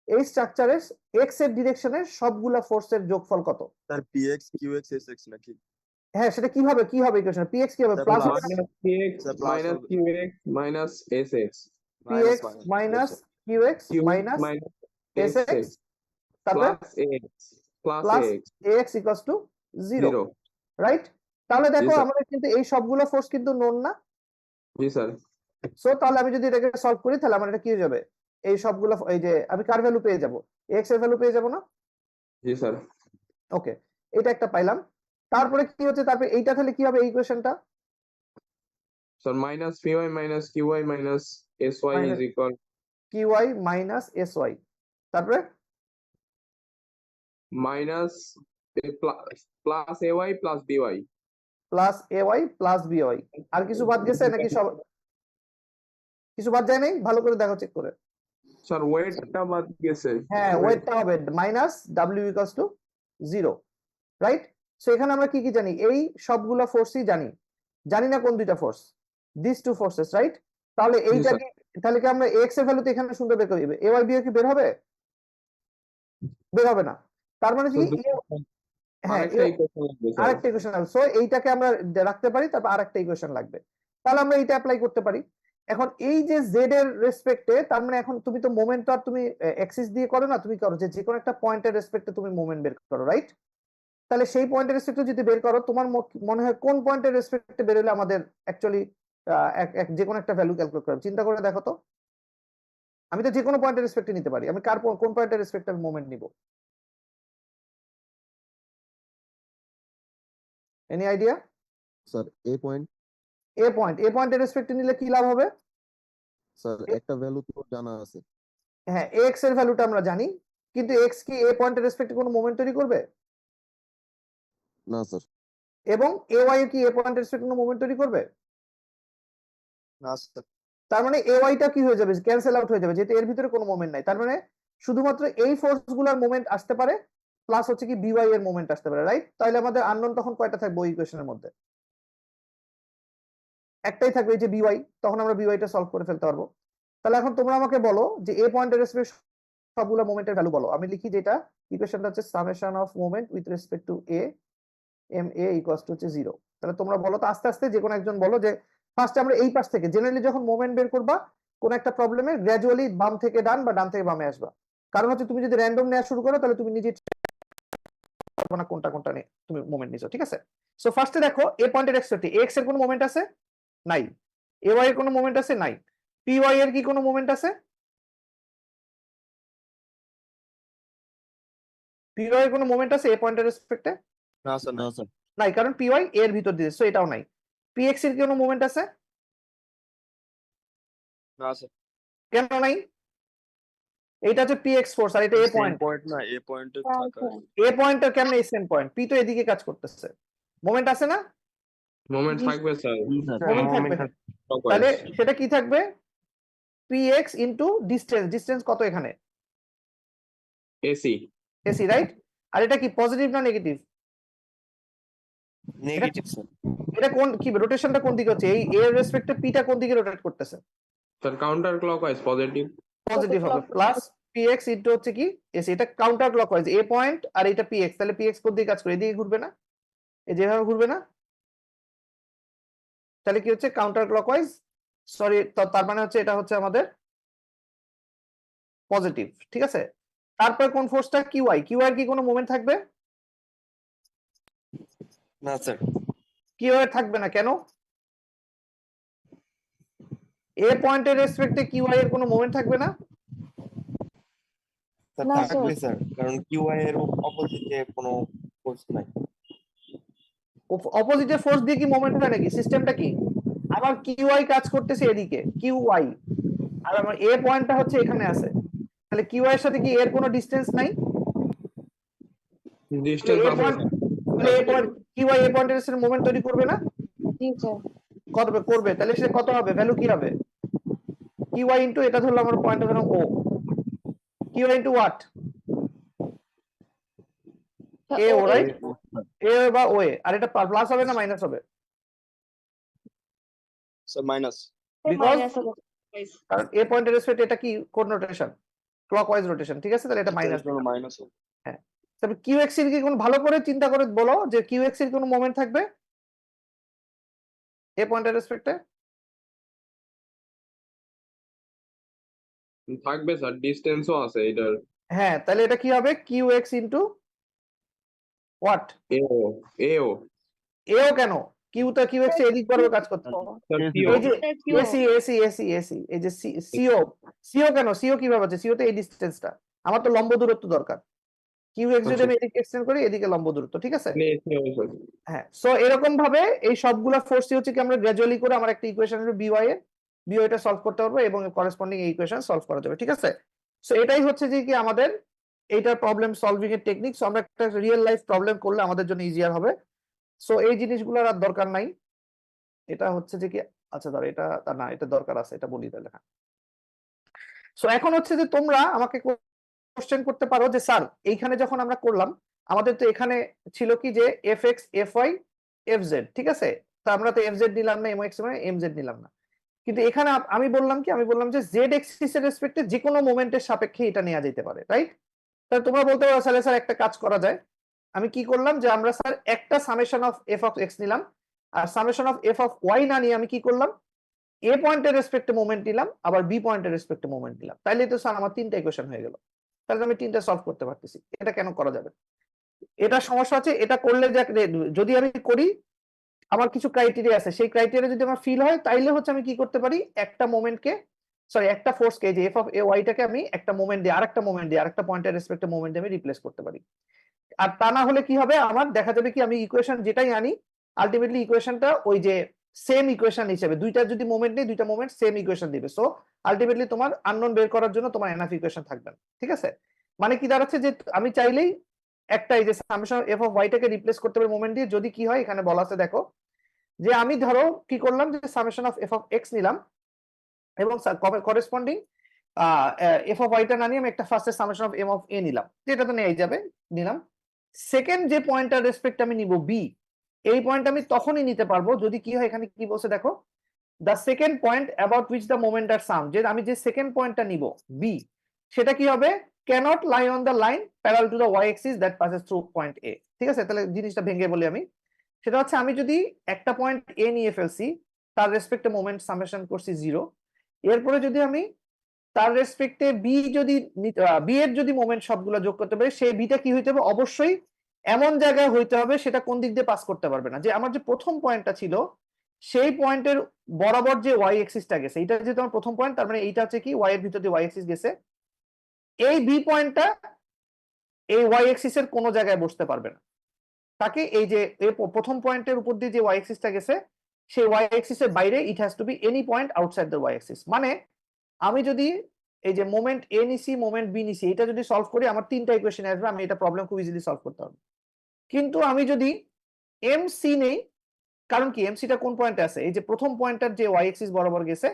এই স্ট্রাকচারের এক্স এর ডিরেকশনের সবগুলা ফোর্সের যোগফল কত? স্যার পিএক্স কিউএক্স এসএক্স নাকি? হ্যাঁ, সেটা কিভাবে কি হবে? ইকুয়েশন পিএক্স কি হবে? Sir plus plus, minus px sir plus minus হবে, qx minus sx, minus PX minus QX q minus minus SX, sx তারপরে plus plus ax AX equals to 0, 0। Right? তাহলে জি দেখো স্যার, আমাদের কিন্তু এই সবগুলো ফোর্স কিন্তু নোন না। জি স্যার, সো তাহলে আমি যদি এটাকে সলভ করি, তাহলে আমার এটা কি হয়ে যাবে? এই সবগুলো এই যে আমি কার ভ্যালু পেয়ে যাব? এক্স এর ভ্যালু পেয়ে যাব না? জি স্যার, ওকে, এটা একটা পাইলাম। তারপরে কি হচ্ছে, তারপরে এইটা তাহলে কি হবে এই ইকুয়েশনটা? Sir minus py minus qy minus sy Minus- is equal QI minus S Y, তারপরে minus plus ay plus by। Plus A Y plus B Y. আর কিছু বাদ গেছে নাকি সব কিছু বাদ যায় নাই? ভালো করে দেখো, চেক করে। স্যার ওয়েটটা বাদ গেছে। হ্যাঁ, ওয়েটটা হবে minus W equals to 0, right? So এখানে আমরা কি কি জানি? এই সবগুলো ফোর্সই জানি, জানি না কোন দুইটা force? This two forces, right? তাহলে এইটা sir. কি, তাহলে কি আমরা এক্স এর ভ্যালু তো এখানে সুন্দর বের করে দিবে, এ ওয়াই বি কি বের হবে? বের হবে না। তার মানে কি হ্যাঁ, আরেকটা ইকুয়েশন লাগবে স্যার। আরেকটা ইকুয়েশন লাগবে। সো এইটাকে আমরা রাখতে পারি, তারপর আরেকটা ইকুয়েশন লাগবে। তাহলে আমরা এইটা অ্যাপ্লাই করতে পারি। এখন এই যে জেড এর রেসপেক্টে, তার মানে এখন তুমি তো মোমেন্ট আর তুমি অ্যাক্সিস দিয়ে করো না, তুমি করো যে কোনো একটা পয়েন্টের রেসপেক্টে তুমি মোমেন্ট বের করো, রাইট? তাহলে সেই পয়েন্টের রেসপেক্টে যদি বের করো, তোমার মনে হয় কোন পয়েন্টের রেসপেক্টে বের হলে আমাদের অ্যাকচুয়ালি যে কোনো একটা ভ্যালু ক্যালকুলেট করবে? চিন্তা করে দেখো তো। আমি তো যে কোনো পয়েন্টের রেসপেক্টে নিতে পারি, আমি কোন পয়েন্টের রেসপেক্টে আমি মোমেন্ট নিব? Any idea? স্যার এ পয়েন্ট। এ পয়েন্টের রেসপেক্টে নিলে কি লাভ হবে? স্যার একটা ভ্যালু তো জানা আছে। হ্যাঁ, এক্স এর ভ্যালুটা আমরা জানি, কিন্তু এক্স কি এ পয়েন্টের রেসপেক্টে কোনো মোমেন্ট তৈরি করবে? না স্যার। এবং এ ওয়াই কি এ পয়েন্টের রেসপেক্টে কোনো মোমেন্ট তৈরি করবে? না স্যার। তার মানে এ ওয়াইটা কি হয়ে যাবে? ক্যান্সেল আউট হয়ে যাবে, যেহেতু এর ভিতরে কোনো মোমেন্ট নাই। তার মানে শুধুমাত্র এই ফোর্স গুলার মোমেন্ট আসতে পারে, প্লাস হচ্ছে কি বিওয়াই এর মোমেন্ট আসতে পারে, রাইট? তাহলে আমাদের আননোন তখন কয়টা থাকবে ওই ইকুয়েশনের মধ্যে? একটাই থাকবে, এই যে বিওয়াই। তখন আমরা বিওয়াইটা সলভ করে ফেলতে পারবো। তাহলে এখন তোমরা আমাকে বলো যে এ পয়েন্টের রেসপেক্ট সবগুলো মোমেন্টের ভ্যালু বলো। আমি লিখি, যেটা ইকুয়েশনটা হচ্ছে summation of moment with respect to A, M A equals to হচ্ছে 0। তাহলে তোমরা বলো তো আস্তে আস্তে, যে কোনো একজন বলো। যে ফার্স্টে আমরা এই পাশ থেকে, জেনারেলি যখন মোমেন্ট বের করবা কোন একটা প্রবলেমে, গ্র্যাজুয়ালি বাম থেকে ডান বা ডান থেকে বামে আসবা। কারণ হচ্ছে তুমি যদি র্যান্ডম নেওয়া শুরু করো, তাহলে তুমি নিজে পারবে না কোনটা কোনটা নিয়ে তুমি মোমেন্ট নিছো, ঠিক আছে? সো ফার্স্টে দেখো এ পয়েন্টের রেসপেক্টে এক্স এর কোনো মোমেন্ট আছে? নাই। এ ওয়াই এর কোনো মোমেন্ট আছে? নাই। পি ওয়াই এর কি কোনো মোমেন্ট আছে? পি ওয়াই এর কোনো মোমেন্ট আছে এ পয়েন্টের রেসপেক্টে? না স্যার। না স্যার। নাই, কারণ পি ওয়াই এর ভিতর দিয়ে, সো এটাও নাই। পি এক্স এর কি কোনো মোমেন্ট আছে? না স্যার। কেন নাই? এইটা হচ্ছে পি এক্স ফোর্স, আর এটা এ পয়েন্ট। পয়েন্ট না, এ পয়েন্টে থাকা। এ পয়েন্টের কেমনে সেম পয়েন্ট? পি তো এদিকে কাজ করতেছে, মোমেন্ট আছে না? মোমেন্ট থাকবে স্যার। মোমেন্ট থাকবে। তাহলে সেটা কি থাকবে? P x into distance. Distance কত এখানে? এসি। AC, right? আর এটা কি পজিটিভ না নেগেটিভ? Negative sir. এটা কোন কি রোটেশনটা কোন দিকে হচ্ছে? এই এর রেসপেক্টে পিটা কোন দিকে রোটেট করতেছে? Sir counter clockwise positive. Positive হবে, প্লাস পি এক্স ইন্টু হচ্ছে কি এসি। এটা কাউন্টার ক্লকওয়াইজ, এ পয়েন্ট আর এটা পি এক্স। তাহলে পি এক্স কোন দিকে কাজ করে? এদিকে ঘুরবে না? এই যেভাবে ঘুরবে না? তাহলে কি হচ্ছে? Counter clockwise. সরি, তার মানে হচ্ছে এটা হচ্ছে আমাদের পজিটিভ, ঠিক আছে? তারপর কোন ফোর্সটা? কিউআই। কিউআই এর কি কোনো মোমেন্ট থাকবে? না স্যার। কিউআই থাকবে না, কেন? এ পয়েন্টের রেসপেক্টে কিউআই এর কোনো মোমেন্ট থাকবে না? স্যার থাকবে স্যার, কারণ কিউআই এর অপোজিটে কোনো ফোর্স নাই। অপোজিটে ফোর্স দিয়ে কি মোমেন্ট হয় নাকি? সিস্টেমটা কি? আমার কিউআই কাজ করতেছে এদিকে, কিউআই, আর আমার এ পয়েন্টটা হচ্ছে এখানে আছে। তাহলে কিউআই এর সাথে কি এর কোনো ডিসটেন্স নাই? ডিসটেন্স এ আছে পয়েন্ট, তাহলে এ পয়েন্ট কিউআই এ পয়েন্টের সাথে মোমেন্ট তৈরি করবে না? জি স্যার। কত করবে? তাহলে সে কত হবে? ভ্যালু কি হবে? কিউআই ইনটু, এটা ধরলাম আমার পয়েন্টটা ধরলাম O, QI into what? A O, right? A বা ও এ। আর এটা প্লাস হবে না মাইনাস হবে? Sir minus. বিকজ কারণ এ পয়েন্টের রেসপেক্টে এটা কি কোন রোটেশন? ক্লকওয়াইজ রোটেশন, ঠিক আছে? তাহলে এটা মাইনাস। মাইনাস। হ্যাঁ, তবে কিউ এক্স এর কি কোন, ভালো করে চিন্তা করে বলো যে কিউ এক্স এর কোনো মোমেন্ট থাকবে এ পয়েন্টের রেসপেক্টে? থাকবে স্যার, ডিসটেন্সও আছে এটার। হ্যাঁ, তাহলে এটা কি হবে? Q X into what? AO. AO এও কেন? কিউ তো কিউ এক্স এদিক বরাবর কাজ করতে হবে। স্যার এই পিও। যে এসি এসি এসি এসি, এই যে সিও। সিও কেন? সিও কিভাবে আছে? সিও তো এই ডিসটেন্সটা, আমার তো লম্ব দূরত্ব দরকার। কিউ এক্স যদি আচ্ছা। আমি এদিকে এক্সটেন্ড করি এদিকে লম্ব দূরত্ব, ঠিক আছে? স্যার হ্যাঁ, সো এরকম ভাবে এই সবগুলা ফোর্সই হচ্ছে কি আমরা গ্র্যাজুয়ালি করে আমার একটা ইকুয়েশন হবে বিওয়াই এর, বিওয়াইটা সলভ করতে পারবো এবং করেসপন্ডিং এই ইকুয়েশন সলভ করা যাবে, ঠিক আছে? সো এটাই হচ্ছে যে কি আমাদের এইটার প্রবলেম সলভিং এর টেকনিক। সো আমরা একটা রিয়েল লাইফ প্রবলেম করলে আমাদের জন্য ইজিয়ার হবে। সো এই জিনিসগুলোর আর দরকার নাই। এটা হচ্ছে যে কি, আচ্ছা ধর এটা না, এটা দরকার আছে, এটা বলি তাহলে। হ্যাঁ, সো এখন হচ্ছে যে তোমরা আমাকে কোশ্চেন করতে পারো যে স্যার এইখানে যখন আমরা করলাম আমাদের তো এখানে ছিল কি যে F X F Y F Z, ঠিক আছে? তো আমরা তো এফ জেড নিলাম না, এম এক্স মানে এম জেড নিলাম না, কিন্তু এখানে আমি বললাম কি, আমি বললাম যে জেড এক্সিস এর রেসপেক্টে যে কোনো মোমেন্টের সাপেক্ষে এটা নেওয়া যেতে পারে, রাইট? তাহলে তোমরা বলতে পারো স্যার স্যার একটা কাজ করা যায়। আমি কি করলাম যে আমরা স্যার একটা summation of F of X নিলাম আর summation of F of Y না নিয়ে আমি কি করলাম, এ পয়েন্টের রেসপেক্টে মোমেন্ট নিলাম আবার বি পয়েন্টের রেসপেক্টে মোমেন্ট নিলাম, তাইলে তো স্যার আমার তিনটা ইকুয়েশন হয়ে গেল। তাহলে আমি তিনটা সলভ করতে পারতেছি। এটা কেন করা যাবে? এটা সমস্যা আছে, এটা করলে যদি আমি করি আমার কিছু ক্রাইটেরিয়া আছে, সেই ক্রাইটেরিয়া যদি আমার ফিল হয় তাইলে হচ্ছে আমি কি করতে পারি, একটা মোমেন্টকে সরি একটা ফোর্সকে যে এফ অফ এ ওয়াইটাকে আমি একটা মোমেন্ট দিয়ে আরেকটা মোমেন্ট দিয়ে আরেকটা পয়েন্টের রেসপেক্টে মোমেন্ট দিয়ে আমি রিপ্লেস করতে পারি। আর তা না হলে কি হবে, আমার দেখা যাবে কি আমি ইকুয়েশন যেটাই আনি আলটিমেটলি ইকুয়েশনটা ওই যে সেম ইকুয়েশন হিসেবে দুইটা যদি মোমেন্ট নেই দুইটা মোমেন্ট সেম ইকুয়েশন দিবে। সো আলটিমেটলি তোমার আননোন বের করার জন্য তোমার এনাফ ইকুয়েশন থাকবে না, ঠিক আছে? মানে কি দাঁড়াচ্ছে যে আমি চাইলেই একটা এই যে সামেশন এফ অফ ওয়াইটাকে রিপ্লেস করতে পারি মোমেন্ট দিয়ে, যদি কি হয় এখানে বলা আছে দেখো যে আমি ধরো কি করলাম যে summation of F of X নিলাম এবং করেসপন্ডিং এফ অফ ওয়াইটা না নিয়ে আমি একটা ফার্স্টের সামেশন অফ এম অফ এ নিলাম, যেটা তো নেই যাবে, নিলাম। সেকেন্ড যে পয়েন্টটার রেসপেক্ট আমি নিব বি, এই পয়েন্ট আমি তখনই নিতে পারবো যদি কি হয়, এখানে কি বলছে দেখো, the second point about which the moment আর সাম, যে আমি যে সেকেন্ড পয়েন্টটা নিব বি সেটা কি হবে, cannot lie on the line parallel to the Y axis that passes through point A, ঠিক আছে? তাহলে জিনিসটা ভেঙে বলি আমি, সেটা হচ্ছে আমি যদি একটা পয়েন্ট এ নিয়ে ফেলছি তার রেসপেক্টে মোমেন্ট সামেশন করছি 0, এরপরে যদি আমি তার রেসপেক্টে বি যদি বি এর যদি মোমেন্ট সবগুলো যোগ করতে পারি, সেই বিটা কি হইতে হবে, অবশ্যই এমন জায়গায় হইতে হবে সেটা কোন দিক দিয়ে পাস করতে পারবে না, যে আমার যে প্রথম পয়েন্টটা ছিল সেই পয়েন্টের বরাবর যে ওয়াই এক্সিসটা গেছে, এটা যেহেতু আমার প্রথম পয়েন্ট তার মানে এইটা হচ্ছে কি ওয়াই এর ভিতর দিয়ে ওয়াই এক্সিস গেছে, এই বি পয়েন্টটা এই ওয়াই এক্সিস এর কোনো জায়গায় বসতে পারবে না, তাকে এই যে প্রথম পয়েন্টের উপর দিয়ে যে ওয়াই এক্সিসটা গেছে সেই ওয়াই এক্সিস এর বাইরে it has to be any point outside the Y axis. মানে আমি যদি এই যে মোমেন্ট এ নিছি মোমেন্ট বি নিছি এটা যদি সলভ করি আমার তিনটা ইকুয়েশন আসবে, আমি এটা প্রবলেম খুব ইজিলি সলভ করতে পারবো। কিন্তু আমি যদি এম সি নেই, কারণ কি এম সিটা কোন পয়েন্টে আছে, এই যে প্রথম পয়েন্টটার যে ওয়াই এক্সিস বরাবর গেছে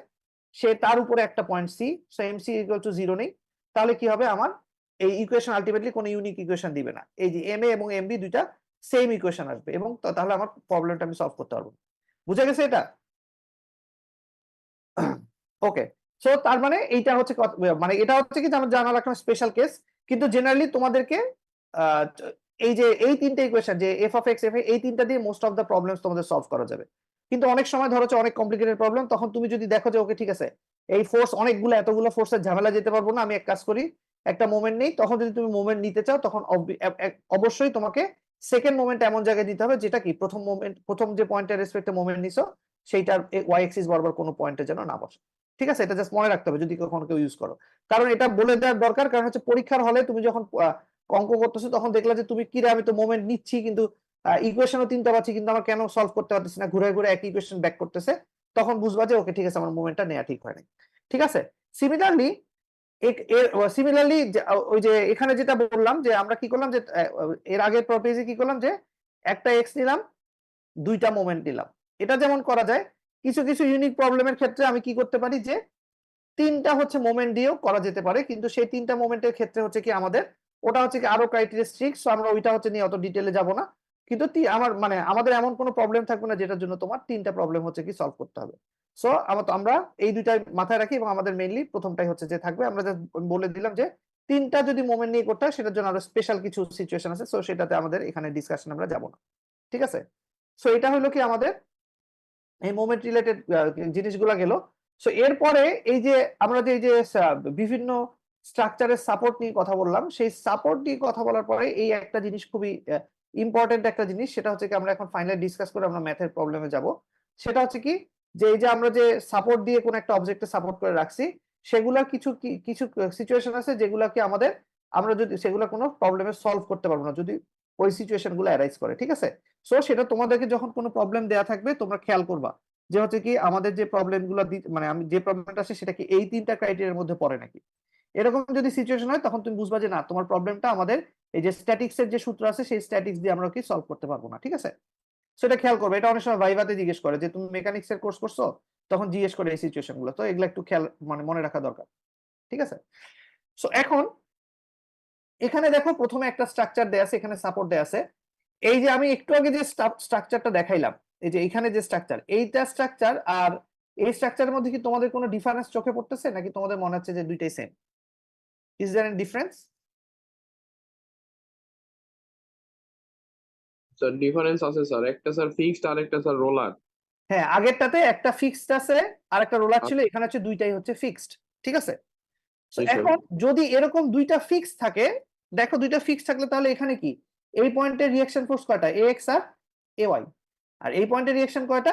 সে তার উপরে একটা point C, so M C equal to 0 নেই, তাহলে কি হবে আমার এই ইকুয়েশন আলটিমেটলি কোনো ইউনিক ইকুয়েশন দিবে না, এই যে এম এ এবং এম বি দুইটা সেম ইকুয়েশন আসবে এবং তাহলে আমার প্রবলেমটা আমি সলভ করতে পারবো। বুঝা গেছে এটা? ওকে, সো তার মানে এইটা হচ্ছে মানে এটা হচ্ছে কি যে আমার জানা রাখলাম স্পেশাল কেস, কিন্তু জেনারেলি তোমাদেরকে এই যে এই তিনটা ইকুয়েশন যে এফ অফ এক্স এফ এই তিনটা দিয়ে মোস্ট অফ দ্য প্রবলেমস তোমাদের সলভ করা যাবে। কিন্তু অনেক সময় ধরো অনেক কমপ্লিকেটেড প্রবলেম, তখন তুমি যদি দেখো যে ওকে ঠিক আছে এই ফোর্স অনেকগুলো এতগুলো ফোর্সের ঝামেলা যেতে পারবো না, আমি এক কাজ করি একটা মোমেন্ট নেই, তখন যদি তুমি মোমেন্ট নিতে চাও তখন অবশ্যই তোমাকে সেকেন্ড মোমেন্ট এমন জায়গায় দিতে হবে যেটা কি প্রথম যে পয়েন্টের রেসপেক্টে মোমেন্ট নিছো সেইটার ওয়াই এক্সিস বরাবর কোনো পয়েন্টে যেন না বসে, ঠিক আছে? এটা জাস্ট মনে রাখতে হবে যদি কখনো কেউ ইউজ করো, কারণ এটা বলে দেওয়ার দরকার, কারণ হচ্ছে পরীক্ষার হলে তুমি যখন অঙ্ক করতেছো তখন দেখলা যে তুমি কি রে আমি তো মোমেন্ট নিচ্ছি কিন্তু ইকুয়েশনও তিনটা পাচ্ছি কিন্তু আমার কেন সলভ করতে পারতেছি না, ঘুরে ঘুরে একই ইকুয়েশন ব্যাক করতেছে, তখন বুঝবা যে ওকে ঠিক আছে আমার মোমেন্টটা নেওয়া ঠিক হয়নি, ঠিক আছে? সিমিলারলি ওই যে এখানে যেটা বললাম যে আমরা কি করলাম যে এর আগের পেজে কি করলাম যে একটা এক্স নিলাম দুইটা মোমেন্ট নিলাম, এটা যেমন করা যায় কিছু কিছু ইউনিক প্রবলেমের ক্ষেত্রে আমি কি করতে পারি যে তিনটা হচ্ছে মোমেন্ট দিয়েও করা যেতে পারে, কিন্তু সেই তিনটা মোমেন্টের ক্ষেত্রে হচ্ছে কি আমাদের ওটা হচ্ছে কি আরো ক্রাইটেরিয়া স্ট্রিক্ট, সো আমরা ওইটা হচ্ছে নিয়ে অত ডিটেইলে যাব না, কিন্তু আমার মানে আমাদের এমন কোনো প্রবলেম থাকবে না যেটার জন্য তোমার তিনটা প্রবলেম হচ্ছে কি সলভ করতে হবে। সো আমরা এই দুইটাই মাথায় রাখি এবং আমাদের মেইনলি প্রথমটাই হচ্ছে যে থাকবে, আমরা বলে দিলাম যে তিনটা যদি মোমেন্ট নিয়ে করতে হয় সেটার জন্য আরো স্পেশাল কিছু সিচুয়েশন আছে, সো সেটাতে আমাদের এখানে ডিসকাশন আমরা যাব না, ঠিক আছে? সো এটা হলো কি আমাদের এই মোমেন্ট রিলেটেড জিনিসগুলো গেল। সো এরপরে এই যে আমরা যে এই যে বিভিন্ন স্ট্রাকচারের সাপোর্ট নিয়ে কথা বললাম, সেই সাপোর্ট নিয়ে কথা বলার পরে এই একটা জিনিস খুবই ইম্পর্টেন্ট একটা জিনিস, সেটা হচ্ছে কি আমরা এখন ফাইনালি ডিসকাস করে আমরা ম্যাথের প্রবলেমে যাব, সেটা হচ্ছে কি যে এই যে আমরা যে সাপোর্ট দিয়ে কোন একটা অবজেক্টে সাপোর্ট করে রাখছি সেগুলোর কিছু কিছু সিচুয়েশন আছে যেগুলোকে আমাদের আমরা যদি সেগুলো কোনো প্রবলেমে সলভ করতে পারবো না যদি ওই সিচুয়েশন গুলো অ্যারাইজ করে, ঠিক আছে? সো সেটা তোমাদেরকে যখন কোনো প্রবলেম দেয়া থাকবে তোমরা খেয়াল করবা যে হচ্ছে কি আমাদের যে প্রবলেম গুলো মানে আমি যে প্রবলেমটা আছে সেটা কি এই তিনটা ক্রাইটেরিয়ার মধ্যে পড়ে নাকি। এরকম যদি সিচুয়েশন হয় তখন তুমি বুঝবা যে না, তোমার প্রবলেমটা আমাদের এই যে স্ট্যাটিক্স এর যে সূত্র আছে সেই স্ট্যাটিক্স দিয়ে আমরা কি সলভ করতে পারবো না, ঠিক আছে? সেটা খেয়াল করবে। এটা অনেক সময় ভাইভাতে জিজ্ঞেস করে যে তুমি মেকানিক্স এর কোর্স করছো, তখন জিজ্ঞেস করে এই সিচুয়েশন গুলো, তো এগুলো একটু খেয়াল মানে মনে রাখা দরকার, ঠিক আছে? সো এখন এখানে দেখো প্রথমে একটা স্ট্রাকচার দেয়া আছে, এখানে সাপোর্ট দেয়া আছে। এই যে আমি একটু আগে যে স্ট্রাকচারটা দেখাইলাম, এই যে এখানে যে স্ট্রাকচার, এইটা স্ট্রাকচার আর এই স্ট্রাকচারের মধ্যে কি তোমাদের কোনো ডিফারেন্স চোখে পড়তেছে নাকি তোমাদের মনে হচ্ছে যে দুইটাই same? Is there any difference? Sir difference আছে স্যার, একটা স্যার ফিক্সড আর একটা স্যার রোলার। হ্যাঁ, আগেরটাতে একটা ফিক্সড আছে আর একটা রোলার ছিল, এখানে হচ্ছে দুইটাই হচ্ছে ফিক্সড, ঠিক আছে? So, জি, স্যার। এখন যদি এরকম দুইটা ফিক্স থাকে, দেখো দুইটা ফিক্স থাকলে তাহলে এখানে কি এই পয়েন্টের রিঅ্যাকশন ফোর্স কয়টা, ax আর ay, আর এই পয়েন্টের রিঅ্যাকশন কয়টা,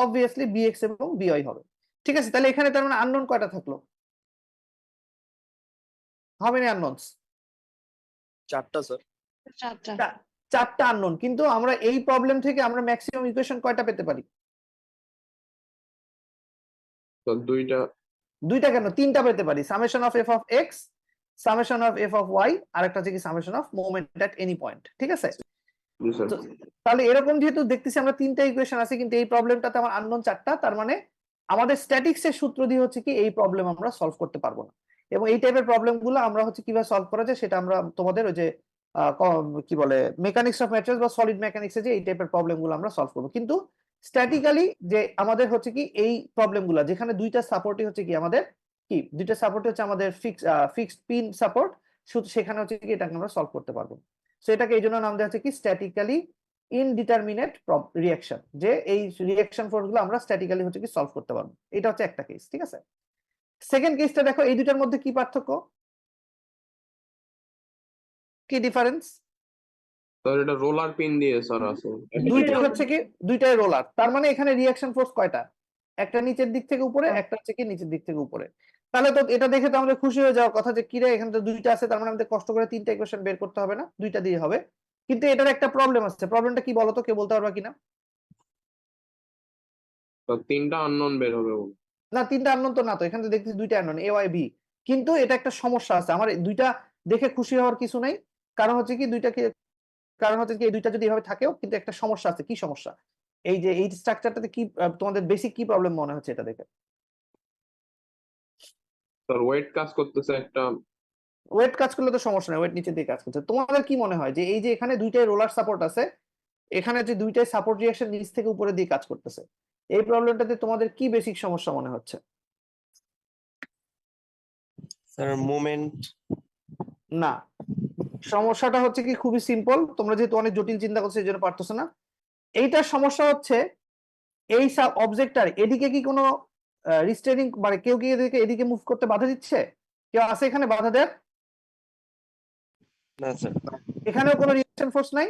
অবভিয়াসলি bx এবং by হবে, ঠিক আছে? তাহলে এখানে তার মানে আননোন কয়টা থাকলো, হাউ মেনি আননোনস? 4টা স্যার। চারটা আননোন, কিন্তু আমরা এই প্রবলেম থেকে আমরা ম্যাক্সিমাম ইকুয়েশন কয়টা পেতে পারি? স্যার দুইটা। দুইটা কেন, তিনটা পেতে পারি। Summation of F of X, summation of F of Y, আর একটা হচ্ছে কি summation of moment at any point, ঠিক আছে? জি স্যার। তো তাহলে এরকম যেহেতু দেখতেছি আমরা তিনটা ইকুয়েশন আছে কিন্তু এই প্রবলেমটাতে আমার আননোন চারটা, তার মানে আমাদের স্ট্যাটিক্স এর সূত্র দিয়ে হচ্ছে কি এই প্রবলেম আমরা সলভ করতে পারবো না। এবং এই টাইপের প্রবলেম গুলো আমরা হচ্ছে কিভাবে সলভ করা যায় সেটা আমরা তোমাদের ওই যে কি বলে মেকানিক্স অফ ম্যাটেরিয়ালস বা সলিড মেকানিক্সে যে এই টাইপের প্রবলেম গুলো আমরা সলভ করবো, কিন্তু স্ট্যাটিক্যালি যে আমাদের হচ্ছে কি এই প্রবলেম গুলা যেখানে দুইটা সাপোর্টই হচ্ছে কি আমাদের কি দুইটা সাপোর্টই হচ্ছে আমাদের ফিক্সড পিন সাপোর্ট, সেখানে হচ্ছে কি এটাকে আমরা সলভ করতে পারবো। সো এটাকে এই জন্য নাম দেওয়া হচ্ছে কি স্ট্যাটিক্যালি ইনডিটারমিনেট রিঅ্যাকশন, যে এই রিঅ্যাকশন ফোর্স গুলো আমরা স্ট্যাটিক্যালি হচ্ছে কি সলভ করতে পারবো। এটা হচ্ছে একটা কেস, ঠিক আছে? সেকেন্ড কেসটা দেখো, এই দুটার মধ্যে কি পার্থক্য, কি ডিফারেন্স? স্যার এটা রোলার পিন দিয়ে স্যার আছে। দুইটাই হচ্ছে কি দুইটাই রোলার, তার মানে এখানে রিঅ্যাকশন ফোর্স কয়টা, একটা নিচের দিক থেকে উপরে, একটা হচ্ছে কি নিচের দিক থেকে উপরে। তাহলে তো এটা দেখে তো আমাদের খুশি হয়ে যাওয়ার কথা যে কিরে এখানে তো দুইটা আছে, তার মানে আমাদের কষ্ট করে তিনটা ইকুয়েশন বের করতে হবে না, দুইটা দিয়ে হবে। কিন্তু এটার একটা প্রবলেম আছে, প্রবলেমটা কি বলতো, কেউ বলতে পারবা কিনা? স্যার তিনটা আননোন বের হবে। না, তিনটা আননোন তো না, তো এখানে তো দেখতেছি দুইটা আননোন এ ওয়াই বি, কিন্তু এটা একটা সমস্যা আছে। আমার এই দুইটা দেখে খুশি হওয়ার কিছু নাই, কারণ হচ্ছে কি এই দুইটা যদি এভাবে থাকেও কিন্তু একটা সমস্যা আছে। কি সমস্যা? এই যে এই স্ট্রাকচারটাতে কি তোমাদের বেসিক কি প্রবলেম মনে হচ্ছে এটা দেখে? স্যার ওয়েট কাজ করতেছে একটা। ওয়েট কাজ করলে তো সমস্যা নাই, ওয়েট নিচে দিয়ে কাজ করছে। তোমাদের কি মনে হয় যে এই যে এখানে দুইটাই রোলার সাপোর্ট আছে, এখানে যে দুইটাই সাপোর্ট রিঅ্যাকশন নিচ থেকে উপরে দিয়ে কাজ করতেছে, এই প্রবলেমটাতে তোমাদের কি বেসিক সমস্যা মনে হচ্ছে? Sir moment. না, সমস্যাটা হচ্ছে কি খুবই সিম্পল, তোমরা যেহেতু অনেক জটিল চিন্তা করছো এই জন্য পারতেছো না। এইটার সমস্যা হচ্ছে এই সাব অবজেক্টটার এদিকে কি কোনো রিস্ট্রেনিং মানে কেউ কি এদিকে মুভ করতে বাধা দিচ্ছে, কেউ আছে এখানে বাধা দেয়? না স্যার। এখানেও কোনো রিঅ্যাকশন ফোর্স নাই,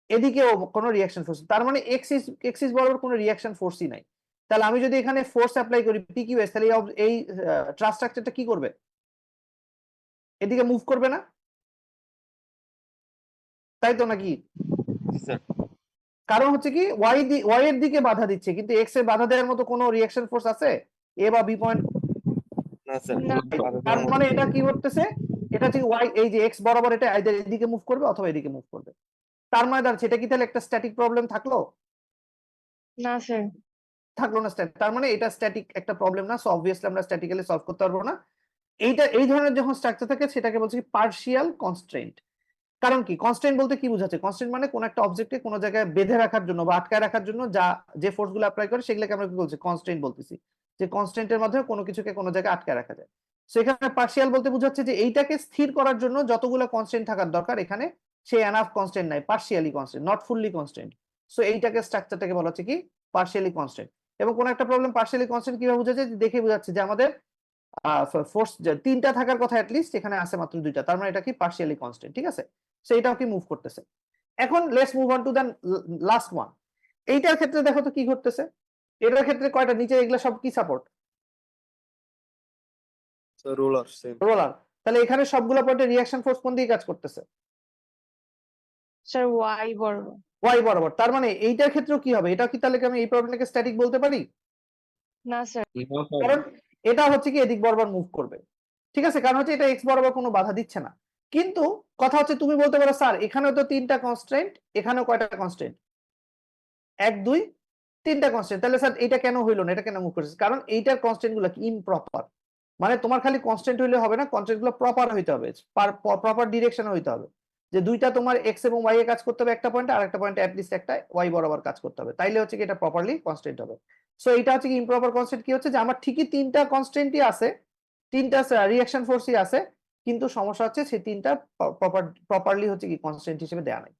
এদিকেও কোনো রিঅ্যাকশন ফোর্স, তার মানে এক্সিস বরাবর কোনো রিঅ্যাকশন ফোর্সই নাই। তাহলে আমি যদি এখানে ফোর্স অ্যাপ্লাই করি পিকিউএস, তাহলে এই ট্রাস স্ট্রাকচারটা কি করবে, এদিকে মুভ করবে না, তাই তো নাকি? জি স্যার। কারণ হচ্ছে কি ওয়াই এর দিকে বাধা দিচ্ছে, কিন্তু এক্স এর বাধা দেওয়ার মতো কোনো রিঅ্যাকশন ফোর্স আছে এ বা বি পয়েন্ট? না স্যার। তার মানে এটা কি করতেছে, এটা হচ্ছে ওয়াই এই যে এক্স বরাবর এটা আইদার এদিকে মুভ করবে অথবা এদিকে মুভ করবে। তার মানে দাঁড়াচ্ছে এটা কি তাহলে একটা স্ট্যাটিক প্রবলেম থাকলো? না স্যার। থাকলো না স্ট্যাটিক, তার মানে এটা স্ট্যাটিক একটা প্রবলেম না, সো অবভিয়াসলি আমরা স্ট্যাটিক্যালি সলভ করতে পারবো না। এইটা এই ধরনের যখন স্ট্রাকচার থাকে সেটাকে বলছে কি পার্শিয়াল কনস্ট্রেইন্ট। কারণ কি কনস্ট্রেইন্ট বলতে কি বোঝাচ্ছে, কনস্ট্রেইন্ট মানে কোন একটা অবজেক্টকে কোন জায়গায় বেঁধে রাখার জন্য বা আটকায় রাখার জন্য যা যে ফোর্স গুলো অ্যাপ্লাই করে সেগুলোকে আমরা কি বলছি, কনস্ট্রেইন্ট বলতেছি। যে কনস্ট্রেইন্টের মাধ্যমে কোনো কিছুকে কোনো জায়গায় আটকায় রাখা যায়। সো এখানে পার্শিয়াল বলতে বোঝাচ্ছে যে এইটাকে স্থির করার জন্য যতগুলো কনস্ট্রেইন্ট থাকার দরকার এখানে সে এনাফ কনস্ট্রেইন্ট নাই, partially constraint, not fully constraint. So এইটাকে স্ট্রাকচারটাকে বলা হচ্ছে কি পার্শিয়ালি কনস্ট্রেইন্ট। এবং কোন একটা প্রবলেম পার্শিয়ালি কনস্ট্রেইন্ট কিভাবে বোঝা যায়, দেখে বোঝাচ্ছে যে আমাদের ফোর্স তিনটা থাকার কথা অ্যাটলিস্ট, এখানে আছে মাত্র দুইটা, তার মানে এটা কি পার্শিয়ালি কনস্ট্যান্ট, ঠিক আছে? সো এটাও কি মুভ করতেছে। এখন let's move on to the last one. এইটার ক্ষেত্রে দেখো তো কি ঘটতেছে, এটার ক্ষেত্রে কয়টা নিচে এগুলা সব কি support, sir roller same. Roller. তাহলে এখানে সবগুলো পয়েন্টে রিঅ্যাকশন ফোর্স কোন দিকে কাজ করতেছে? স্যার ওয়াই বরাবর। ওয়াই বরাবর। তার মানে এইটার ক্ষেত্রেও কি হবে? এটা কি তাহলে কি আমি এই প্রবলেমটাকে স্ট্যাটিক বলতে পারি? না স্যার। No, sir. কারণ এটা হচ্ছে কি এদিক বরাবর মুভ করবে, ঠিক আছে, কারণ হচ্ছে এটা এক্স বরাবর কোনো বাধা দিচ্ছে না। কিন্তু কথা হচ্ছে তুমি বলতে পারো স্যার এখানেও তো 3টা কনস্ট্যান্ট, এখানেও কয়টা কনস্ট্যান্ট? 1 2 3টা কনস্ট্যান্ট, তাহলে স্যার এটা কেন হইলো না, এটা কেন মুভ করছে? কারণ এইটার কনস্ট্যান্ট গুলো কি ইমপ্রপার। মানে তোমার খালি কনস্ট্যান্ট হইলে হবে না, কনস্ট্যান্ট গুলো প্রপার হইতে হবে, প্রপার ডিরেকশনে হইতে হবে। যে দুইটা তোমার এক্স এবং ওয়াই এ কাজ করতে হবে একটা পয়েন্টে, আর একটা পয়েন্টে অ্যাটলিস্ট একটা ওয়াই বরাবর কাজ করতে হবে, তাইলে হচ্ছে কি এটা প্রপারলি কনস্ট্যান্ট হবে। সো এটা হচ্ছে কি ইমপ্রপার কনস্ট্যান্ট কি হচ্ছে যে আমার ঠিকই 3টা কনস্ট্যান্টই আছে, 3টা রিঅ্যাকশন ফোর্সই আছে, কিন্তু সমস্যা হচ্ছে সেই 3টা প্রপারলি হচ্ছে কি কনস্ট্যান্ট হিসেবে দেয়া নাই।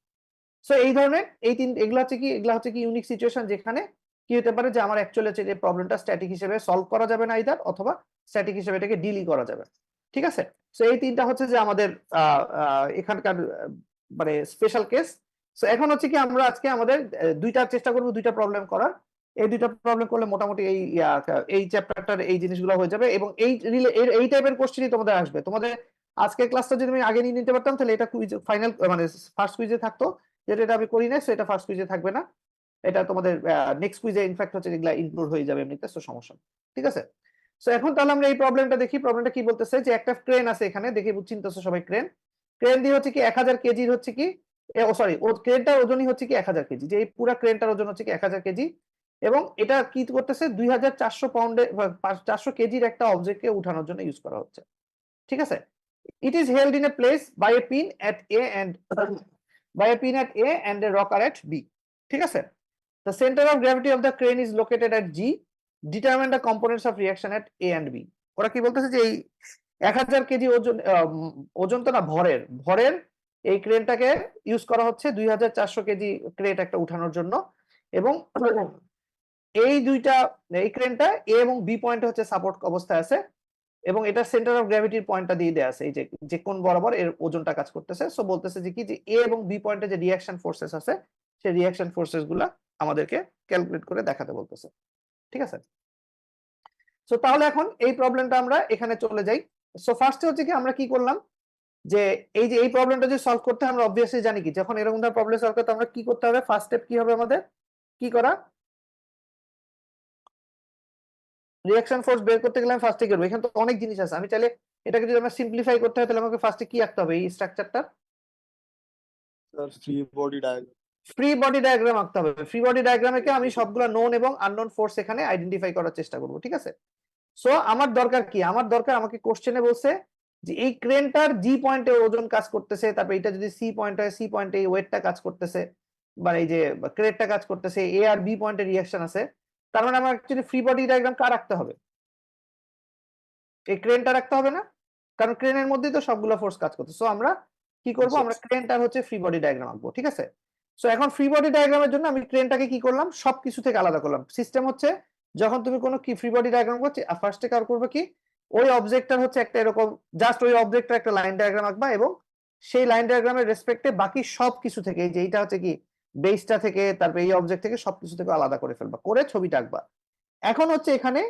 সো এই ধরনের এগুলো হচ্ছে কি ইউনিক সিচুয়েশন, যেখানে কি হতে পারে যে আমার অ্যাকচুয়ালি হচ্ছে যে প্রবলেমটা স্ট্যাটিক হিসেবে সলভ করা যাবে না আইদার, অথবা স্ট্যাটিক হিসেবে এটাকে ডিলই করা যাবে, ঠিক আছে। সো এই 3টা হচ্ছে যে আমাদের এখানকার মানে স্পেশাল কেস। সো এখন হচ্ছে কি আমরা আজকে আমাদের দুইটা চেষ্টা করব দুইটা প্রবলেম করার। এই দুইটা প্রবলেম করলে মোটামুটি এই চ্যাপ্টারটার এই জিনিসগুলো হয়ে যাবে, এবং এই টাইপের কোশ্চেনই তোমাদের আসবে। তোমাদের আজকের ক্লাসটা যদি আমি আগে নিয়ে নিতে পারতাম তাহলে এটা কুইজ ফাইনাল মানে ফার্স্ট কুইজে থাকতো, যেটা এটা আমি করি না, সেটা ফার্স্ট কুইজে থাকবে না, এটা তোমাদের নেক্সট কুইজে ইনফ্যাক্ট হচ্ছে এগুলা ইনক্লুড হয়ে যাবে এমনিতে, সো সমস্যা নেই, ঠিক আছে। সো এখন তাহলে আমরা এই প্রবলেমটা দেখি। প্রবলেমটা কি বলতেছে যে একটা ক্রেন আছে এখানে, দেখে চিন্তাছো সবাই, ক্রেন দিয়ে হচ্ছে কি 1000 কেজির হচ্ছে কি সরি ও ক্রেনটার ওজনই হচ্ছে কি 1000 কেজি, যে এই পুরো ক্রেনটার ওজন হচ্ছে কি 1000 কেজি, এবং এটা কি করতেছে 2400 পাউন্ডে 400 কেজির একটা অবজেক্টকে উঠানোর জন্য ইউজ করা হচ্ছে, ঠিক আছে। It is held in a place by a pin at A end a rocker at b, ঠিক আছে। The center of gravity of the crane is located at G. Determine the components of reaction at A and B. ওরা কি বলতেছে যে এই 1000 KG ওজন তো না, ভরের এই ক্রেনটাকে ইউজ করা হচ্ছে 2400 কেজি ক্রেট একটা উঠানোর জন্য, এবং এই ক্রেনটা এ এবং বি পয়েন্টে হচ্ছে সাপোর্ট অবস্থায় আছে, এবং এটা সেন্টার অফ গ্র্যাভিটির পয়েন্টটা দিয়ে দেয়া আছে, এই যে কোন বরাবর এর ওজনটা কাজ করতেছে। সো বলতেছে যে কি যে এ এবং বি পয়েন্টে যে রিঅ্যাকশন ফোর্সেস আছে, সেই রিঅ্যাকশন ফোর্সেস গুলা আমাদেরকে ক্যালকুলেট করে দেখাতে বলতেছে, ঠিক আছে। সো তাহলে এখন এই প্রবলেমটা আমরা এখানে চলে যাই। সো ফার্স্টে হচ্ছে কি আমরা কি করলাম, যে এই প্রবলেমটা যদি সলভ করতে আমরা অবভিয়াসলি জানি কি যখন এরকম ধরনের প্রবলেম সলভ করতে আমরা কি করতে হবে, ফার্স্ট স্টেপ কি হবে আমাদের, কি করা, রিঅ্যাকশন ফোর্স বের করতে গেলে আমি ফার্স্টে করব। এখানে তো অনেক জিনিস আছে, আমি চাইলে এটাকে যদি আমরা সিম্পলিফাই করতে হয় তাহলে আমাকে ফার্স্টে কি আঁকতে হবে, এই স্ট্রাকচারটা sir free body diagram. Free body diagram আঁকতে হবে। ফ্রি বডি ডায়াগ্রামে আমি সবগুলো নোন এবং আননোন ফোর্স এখানে আইডেন্টিফাই করার চেষ্টা করব, ঠিক আছে। সো আমার দরকার কি, আমার দরকার আমাকে কোশ্চেনে বলছে যে এই ক্রেনটার জি পয়েন্টে ওজন কাজ করতেছে, তারপর এটা যদি সি পয়েন্ট হয় সি পয়েন্টে এই ওয়েটটা কাজ করতেছে, বা এই যে ক্রেটটা কাজ করতেছে, এ আর বি পয়েন্টে রিঅ্যাকশন আছে। তার মানে আমার অ্যাকচুয়ালি ফ্রি বডি ডায়াগ্রাম কার রাখতে হবে, এই ক্রেনটা রাখতে হবে না, কারণ ক্রেনের মধ্যেই তো সবগুলো ফোর্স কাজ করতে। সো আমরা কি করব, আমরা ক্রেনটার হচ্ছে ফ্রি বডি ডায়াগ্রাম আঁকবো, ঠিক আছে। সো এখন ফ্রি বডি ডায়াগ্রামের জন্য আমি ক্রেনটাকে কি করলাম, সবকিছু থেকে আলাদা করলাম। সিস্টেম হচ্ছে যখন তুমি কোনো কি ফ্রি বডি ডায়াগ্রাম করছো, ফার্স্টে কার করবে কি ওই অবজেক্টটার হচ্ছে একটা এরকম জাস্ট ওই অবজেক্টটার একটা লাইন ডায়াগ্রাম আঁকবা, এবং সেই লাইন ডায়াগ্রামের রেসপেক্টে বাকি সবকিছু থেকে, এই যে এইটা হচ্ছে কি বেসটা থেকে, তারপর এই অবজেক্ট থেকে সবকিছু থেকে আলাদা করে ফেলবা, করে ছবিটা আঁকবা। এখন হচ্ছে এখানে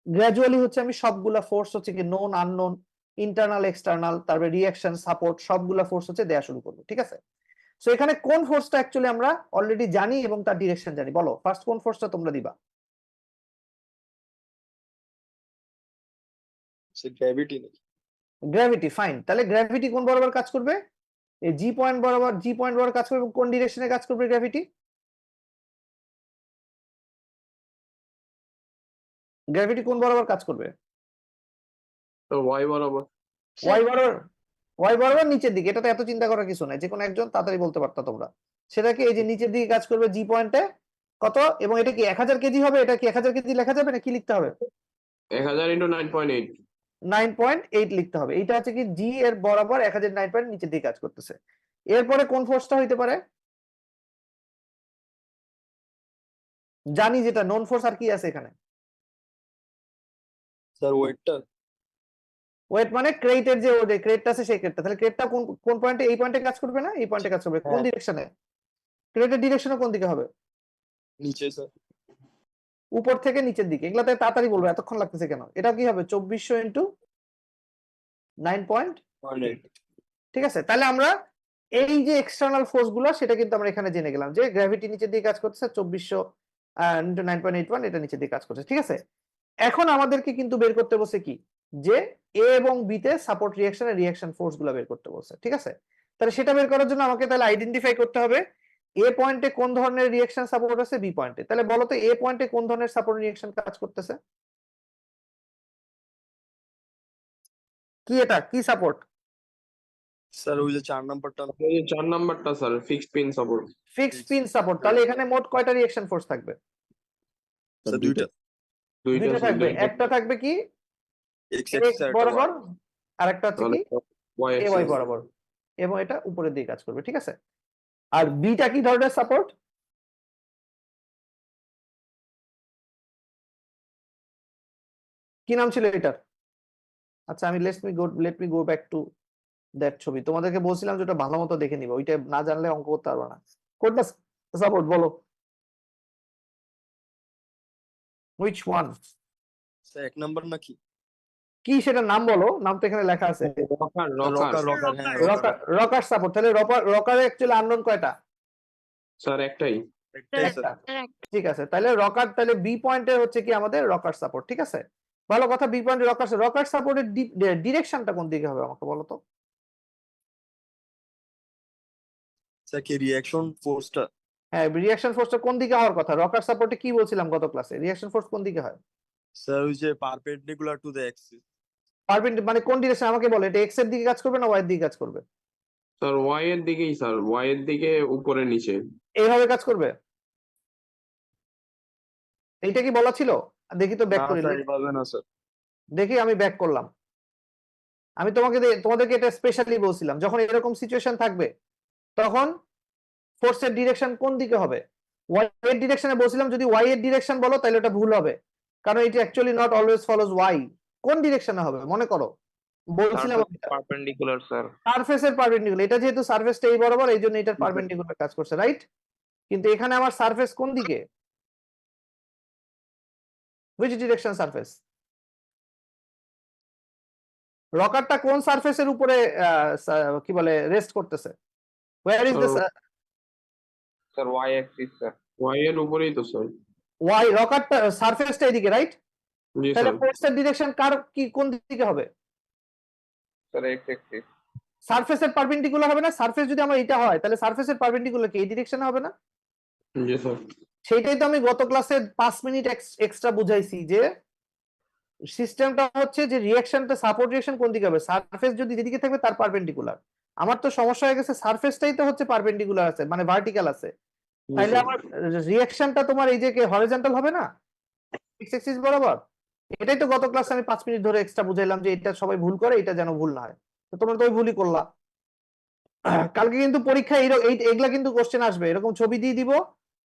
গ্র্যাজুয়ালি হচ্ছে আমি সবগুলা ফোর্স হচ্ছে কি নোন আননোন ইন্টারনাল এক্সটার্নাল তারপরে রিঅ্যাকশন সাপোর্ট সবগুলা ফোর্স হচ্ছে দেয়া শুরু করবো, ঠিক আছে। সো এখানে কোন ফোর্সটা অ্যাকচুয়ালি আমরা অলরেডি জানি এবং তার ডিরেকশন জানি, বলো ফার্স্ট কোন ফোর্সটা তোমরা দিবা? সে গ্র্যাভিটি নাকি? Gravity, fine. তাহলে গ্র্যাভিটি কোন বরাবর কাজ করবে, এই জি পয়েন্ট বরাবর কাজ করবে, এবং কোন ডিরেকশনে কাজ করবে গ্র্যাভিটি? গ্র্যাভিটি কোন বরাবর কাজ করবে? তো ওয়াই বরাবর। ওয়াই বরাবর নিচের দিকে। এটা তো এত চিন্তা করার কিছু নাই, যে কোনো একজন তাড়াতাড়ি বলতে পারতো তোমরা। সেটাকে এই যে নিচের দিকে কাজ করবে জি পয়েন্টে কত, এবং এটা কি 1000 কেজি হবে, এটা কি 1000 কেজি লেখা যাবে না কি লিখতে হবে? 1000 × 9.8। 9.8 লিখতে হবে। এইটা হচ্ছে কি জি এর বরাবর 1009 পয়েন্ট নিচের দিকে কাজ করতেছে। এরপরে কোন ফোর্সটা হইতে পারে, জানি যেটা নন ফোর্স, আর কি আছে এখানে? স্যার ওয়েটটা। ওয়েট মানে ক্রেটের যে ক্রেটটা আছে সেই ক্রেটটা, তাহলে ক্রেটটা কোন পয়েন্টে, এই পয়েন্টে কাজ করবে না এই পয়েন্টে কাজ করবে, কোন ডিরেকশনে? ক্রেটের ডিরেকশনে কোন দিকে হবে? নিচে স্যার। উপর থেকে নিচের দিকে। এগুলাতে তাড়াতাড়ি বলবো, এতক্ষণ লাগতেছে কেন? এটা কি হবে 2400 ইন্টু 9.8। ঠিক আছে, তাহলে আমরা এই যে এক্সটার্নাল ফোর্স গুলো সেটা কিন্তু আমরা এখানে জেনে গেলাম যে গ্র্যাভিটি নিচের দিকে কাজ করতেছে 2400 ইনটু 9.81, এটা নিচের দিকে কাজ করছে। ঠিক আছে, এখন আমাদেরকে কিন্তু বের করতে বলছে কি, যে এ এবং বি তে সাপোর্ট রিঅ্যাকশনের রিঅ্যাকশন ফোর্স গুলো বের করতে বলছে। ঠিক আছে, তাহলে সেটা বের করার জন্য আমাকে তাহলে আইডেন্টিফাই করতে হবে এ পয়েন্টে কোন ধরনের রিঅ্যাকশন সাপোর্ট আছে, বি পয়েন্টে। তাহলে বলো তো এ পয়েন্টে কোন ধরনের সাপোর্ট রিঅ্যাকশন কাজ করতেছে, কি এটা কি সাপোর্ট? স্যার ওই যে 4 নাম্বারটা এই যে 4 নাম্বারটা sir fixed pin support. Fixed pin support. তাহলে এখানে মোট কয়টা রিঅ্যাকশন ফোর্স থাকবে? স্যার দুইটা দুইটা থাকবে। একটা থাকবে কি এক্স x অ্যাক্সিস আর একটা বরাবর, আর একটা হচ্ছে কি ওয়াই এ ওয়াই বরাবর, এবং এটা উপরের দিকে কাজ করবে। ঠিক আছে, আর বিটা কি ধরনের সাপোর্ট? কি নাম ছিল এটার? আচ্ছা আমি let me go back to that ছবি। তোমাদেরকে বলছিলাম যে ওটা ভালো মতো দেখে নিবে, ওইটা না জানলে অঙ্ক করতে পারবে না। কোনটা সাপোর্ট বলো? Which one? স্যার 1 নাম্বার নাকি কি সেটা নাম বলো, নাম তো এখানে লেখা আছে। রকার রকার রকার হ্যাঁ রকার রকার সাপোর্ট। তাহলে রকারে অ্যাকচুয়ালি আননোন কয়টা? স্যার একটাই। একটাই স্যার ঠিক আছে, তাহলে রকার, তাহলে বি পয়েন্টে হচ্ছে কি আমাদের রকার সাপোর্ট। ঠিক আছে, ভালো কথা। বি পয়েন্টে রকার সাপোর্টের ডিরেকশনটা কোন দিকে হবে আমাকে বলো তো? স্যার কি রিঅ্যাকশন ফোর্সটা হ্যাঁ, রিঅ্যাকশন ফোর্সটা কোন দিকে হওয়ার কথা? রকার সাপোর্টে কি বলছিলাম গত ক্লাসে, রিঅ্যাকশন ফোর্স কোন দিকে হয়? স্যার ওই যে পারপেন্ডিকুলার টু দ্য অ্যাক্সিস মানে কোন ডিরেকশন আমাকে বলো, এটা এক্স এর দিকে কাজ করবে না ওয়াই এর দিকে কাজ করবে? স্যার ওয়াই এর দিকেই স্যার, ওয়াই এর দিকে উপরে নিচে। এইভাবে কাজ করবে? এইটা কি বলা ছিল? দেখি তো ব্যাক না করি, স্যার এভাবে না স্যার দেখি আমি ব্যাক করলাম। আমি তোমাদেরকে এটা স্পেশালি বলছিলাম, যখন এরকম সিচুয়েশন থাকবে তখন ফোর্সের ডিরেকশন কোন দিকে হবে? ওয়াই এর ডিরেকশনে বলছিলাম, যদি ওয়াই এর ডিরেকশন বলো তাহলে ওটা ভুল হবে, কারণ এটা actually not always follows Y. কোন ডিরেকশনে হবে মনে করো? বলছিলাম পারপেন্ডিকুলার স্যার। সারফেসের পারপেন্ডিকুলার। এটা যেহেতু সারফেসটা এই বরাবর, এই জন্য এটার পারপেন্ডিকুলার কাজ করছে, রাইট? কিন্তু এখানে আমার সারফেস কোন দিকে? Which direction surface? রকারটা কোন সারফেসের উপরে কি বলে রেস্ট করতেছে? Where is the sir Y axis sir, Y এর উপরেই তো স্যার। ওয়াই, রকারটা সারফেসটা এদিকে, রাইট? জি তাহলে স্যার। ফোর্সের ডিরেকশন কার কি কোন দিকে হবে? Sir x Axis. সারফেসের পারপেন্ডিকুলার হবে না? সারফেস যদি আমার এটা হয় তাহলে সারফেসের পারপেন্ডিকুলার কি এই ডিরেকশনে হবে না? জি স্যার। সেটাই তো আমি গত ক্লাসে 5 মিনিট এক্সট্রা বুঝাইছি, যে সিস্টেমটা হচ্ছে যে রিঅ্যাকশনটা সাপোর্ট রিঅ্যাকশন কোন দিকে হবে, সারফেস যদি যেদিকে থাকবে তার পারপেন্ডিকুলার। আমার তো সমস্যা হয়ে গেছে, সারফেসটাই তো হচ্ছে পারপেন্ডিকুলার আছে, মানে ভার্টিক্যাল আছে, তাইলে আমার রিঅ্যাকশনটা তোমার এই যে হরিজন্টাল হবে না, এক্স অ্যাক্সিস বরাবর। এটাই তো গত ক্লাসে আমি 5 মিনিট ধরে এক্সট্রা বুঝাইলাম যে এটা সবাই ভুল করে, এটা যেন ভুল না হয়। তো তোমরা তো ওই ভুলই করলা। কালকে কিন্তু পরীক্ষায় এগুলা কিন্তু কোশ্চেন আসবে, এরকম ছবি দিয়ে দিব,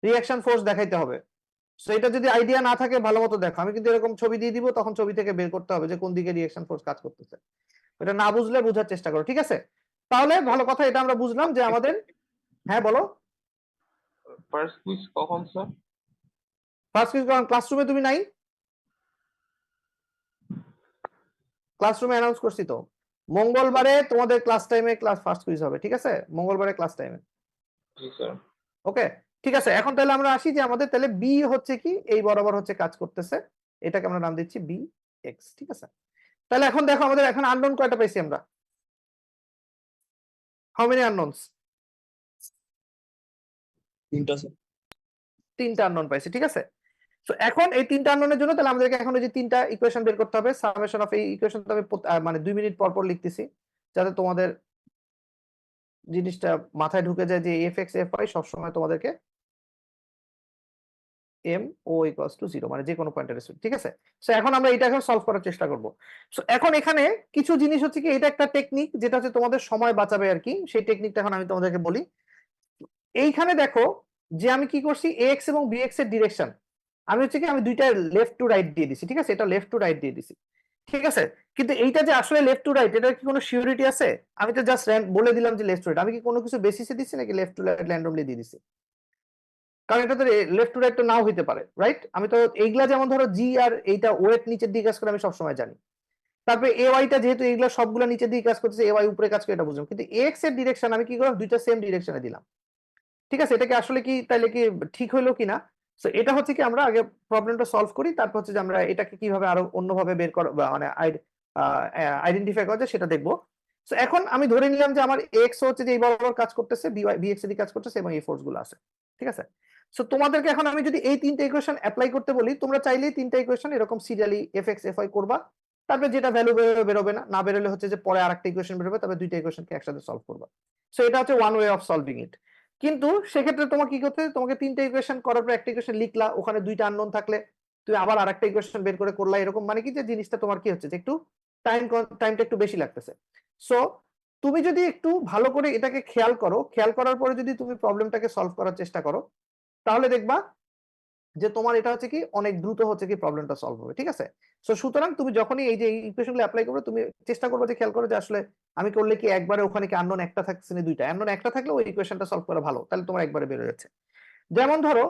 রিঅ্যাকশন ফোর্স দেখাইতে হবে। সো এটা যদি আইডিয়া না থাকে ভালো মতো দেখো, আমি কিন্তু এরকম ছবি দিয়ে দিব, তখন ছবি থেকে বের করতে হবে যে কোন দিকে রিঅ্যাকশন ফোর্স কাজ করতেছে। এটা না বুঝলে বোঝার চেষ্টা করো, ঠিক আছে? তাহলে ভালো কথা, এটা আমরা বুঝলাম যে আমাদের, হ্যাঁ বলো। ফার্স্ট কুইজ কখন স্যার? ফার্স্ট কুইজ ক্লাসরুমে তুমি নাই? ক্লাসরুমে অ্যানাউন্স করছি তো, মঙ্গলবারে তোমাদের ক্লাস টাইমে ক্লাস ফার্স্ট কুইজ হবে, ঠিক আছে? মঙ্গলবারে ক্লাস টাইমে। জি স্যার। ওকে, ঠিক আছে। এখন তাহলে আমরা আসি যে আমাদের তাহলে বি হচ্ছে কি এই বরাবর হচ্ছে কাজ করতেছে, এটাকে আমরা নাম দিচ্ছি বি এক্স, ঠিক আছে? তাহলে এখন দেখো আমাদের এখন আননোন কয়টা পাইছি আমরা? How many unknowns? তিনটা স্যার তিনটা আননোন পাইছি, ঠিক আছে? তো এখন এই তিনটা আননোনের জন্য তাহলে আমাদেরকে এখন ওই যে তিনটা ইকুয়েশন বের করতে হবে। সামেশন অফ এই ইকুয়েশন তো আমি মানে 2 মিনিট পর পর লিখতেছি, যাতে তোমাদের জিনিসটা মাথায় ঢুকে যায় যে এফ এক্স এফ ওয়াই সবসময় তোমাদেরকে এম ও ইকুয়ালস টু 0, মানে যে কোনো পয়েন্টের রেসপেক্ট, ঠিক আছে? সো এখন আমরা এটা এখন সলভ করার চেষ্টা করব। সো এখন এখানে কিছু জিনিস হচ্ছে কি, এটা একটা টেকনিক যেটা হচ্ছে তোমাদের সময় বাঁচাবে আর কি, সেই টেকনিকটা এখন আমি তোমাদেরকে বলি। এইখানে দেখো যে আমি কি করছি, এক্স এবং বি এক্স এর ডিরেকশন আমি হচ্ছে কি আমি দুইটা লেফট টু রাইট দিয়ে দিছি, ঠিক আছে? এটা লেফট টু রাইট দিয়ে দিছি, ঠিক আছে? কিন্তু এইটা যে আসলে লেফট টু রাইট, এটার কি কোনো সিউরিটি আছে? আমি তো জাস্ট বলে দিলাম যে লেফট টু রাইট, আমি কি কোনো কিছু বেসিসে দিচ্ছি নাকি লেফট টু রাইট র্যান্ডমলি দিয়ে দিছি? কারণ এটা তো লেফট টু রাইট তো নাও হইতে পারে, রাইট? আমি তো এইগুলা যেমন ধরো জি আর এইটা ওয়েট নিচের দিকে কাজ করে আমি সবসময় জানি, তারপরে এ ওয়াইটা যেহেতু এগুলো সবগুলো নিচে দিয়ে কাজ করতেছে, এ ওয়াই উপরে কাজ করে এটা বুঝলাম, কিন্তু এক্স এর ডিরেকশন আমি কি করলাম, দুইটা সেম ডিরেকশনে দিলাম। ঠিক আছে, এটাকে আসলে কি তাইলে কি ঠিক হইলো কিনা? সো এটা হচ্ছে কি আমরা আগে প্রবলেমটা সলভ করি, তারপর হচ্ছে যে আমরা এটাকে কিভাবে আরো অন্যভাবে বের করা মানে আইডেন্টিফাই করা যায় সেটা দেখবো। সো এখন আমি ধরে নিলাম যে আমার এক্স হচ্ছে যে এই বরাবর কাজ করতেছে, বিএক্স এর কাজ করতেছে এবং এই ফোর্স গুলো আছে। ঠিক আছে, সো তোমাদেরকে এখন আমি যদি এই তিনটা ইকুয়েশন অ্যাপ্লাই করতে বলি, তোমরা চাইলেই তিনটা ইকুয়েশন এরকম serially F X F Y করবা, তারপরে যেটা ভ্যালু বেরোবে না, না বেরোলে হচ্ছে যে পরে আরেকটা ইকুয়েশন বেরোবে, তারপরে দুইটা ইকুয়েশনকে একসাথে সলভ করবা। সো এটা হচ্ছে ওয়ান ওয়ে অফ সলভিং ইট। কিন্তু সেক্ষেত্রে তোমাকে কি করতে হবে, তোমাকে তিনটা ইকুয়েশন করার পর একটা ইকুয়েশন লিখলা, ওখানে দুইটা আননোন থাকলে তুমি আবার আরেকটা ইকুয়েশন বের করে করলা, এরকম মানে কি যে জিনিসটা তোমার কি হচ্ছে যে একটু টাইমটা একটু বেশি লাগতেছে। সো তুমি যদি একটু ভালো করে এটাকে খেয়াল করো, খেয়াল করার পরে যদি তুমি প্রবলেমটাকে সলভ করার চেষ্টা করো, তাহলে দেখবা যে তোমার এটা হচ্ছে কি অনেক দ্রুত হচ্ছে কি প্রবলেমটা সলভ হবে। ঠিক আছে, সো সুতরাং তুমি যখনই এই যে ইকুয়েশনগুলো অ্যাপ্লাই করবে, তুমি চেষ্টা করবে যে খেয়াল করো যে আসলে আমি করলে কি একবারে ওখানে কি আননোন একটা থাকছে না দুইটা, আননোন একটা থাকলে ওই ইকুয়েশনটা সলভ করা ভালো, তাহলে তোমার একবারে বের হয়ে যাচ্ছে। যেমন ধরো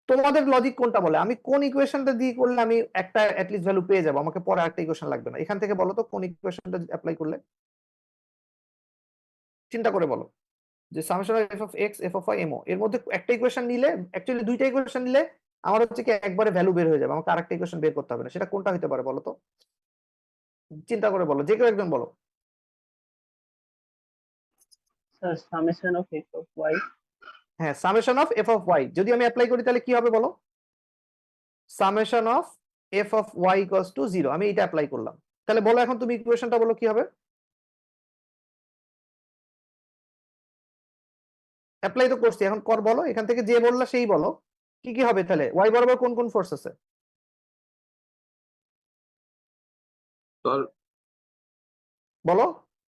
তোমাদের লজিক কোনটা বলে আমি কোন ইকুয়েশনটা দিয়ে করলে আমি একটা অ্যাটলিস্ট ভ্যালু পেয়ে যাবো, আমাকে পরে আরেকটা ইকুয়েশন লাগবে না, এখান থেকে বলো তো কোন ইকুয়েশনটা অ্যাপ্লাই করলে, চিন্তা করে বলো যে summation of F of X F of Y MO এর মধ্যে একটা ইকুয়েশন নিলে, অ্যাকচুয়ালি দুইটা ইকুয়েশন নিলে আমার হচ্ছে কি একবারে ভ্যালু বের হয়ে যাবে, আমাকে আরেকটা ইকুয়েশন বের করতে হবে না, সেটা কোনটা হতে পারে বলো তো, চিন্তা করে বলো, যে কেউ একজন বলো। Sir summation of X of Y. হ্যাঁ, summation of F of Y যদি আমি অ্যাপ্লাই করি তাহলে কি হবে বলো, summation of F of Y equals to 0, আমি এটা অ্যাপ্লাই করলাম, তাহলে বলো এখন তুমি ইকুয়েশনটা বলো কি হবে, অ্যাপ্লাই তো করছি, এখন কর বলো, এখান থেকে যে বললা সেই বলো কি কি হবে, তাহলে ওয়াই বরাবর কোন কোন ফোর্স আছে স্যার বলো,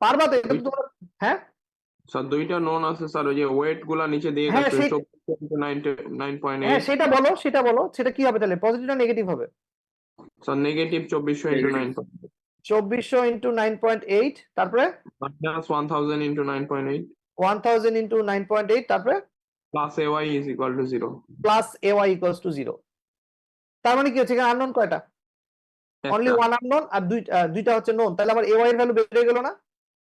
পারবা তো, এটা তো তোমরা, হ্যাঁ স্যার দুইটা নন আছে স্যার, ওই যে ওয়েট গুলা নিচে দিয়ে হ্যাঁ, গেছে সেই- 9.8 হ্যাঁ সেটা বলো, সেটা কি হবে তাহলে, পজিটিভ না নেগেটিভ হবে, স্যার নেগেটিভ 2400 ইন্টু 9 2400 ইন্টু 9.8, তারপরে মাইনাস 1000 ইন্টু 9.8 1000 ইন্টু 9.8, তারপরে plus ay is equal to 0। Plus A Y equals to 0। তার মানে কি হচ্ছে এখানে আননোন কয়টা, অনলি ওয়ান আননোন, আর দুইটা হচ্ছে নোন, তাহলে আমার এ ওয়াই এর ভ্যালু বেড়ে গেল না,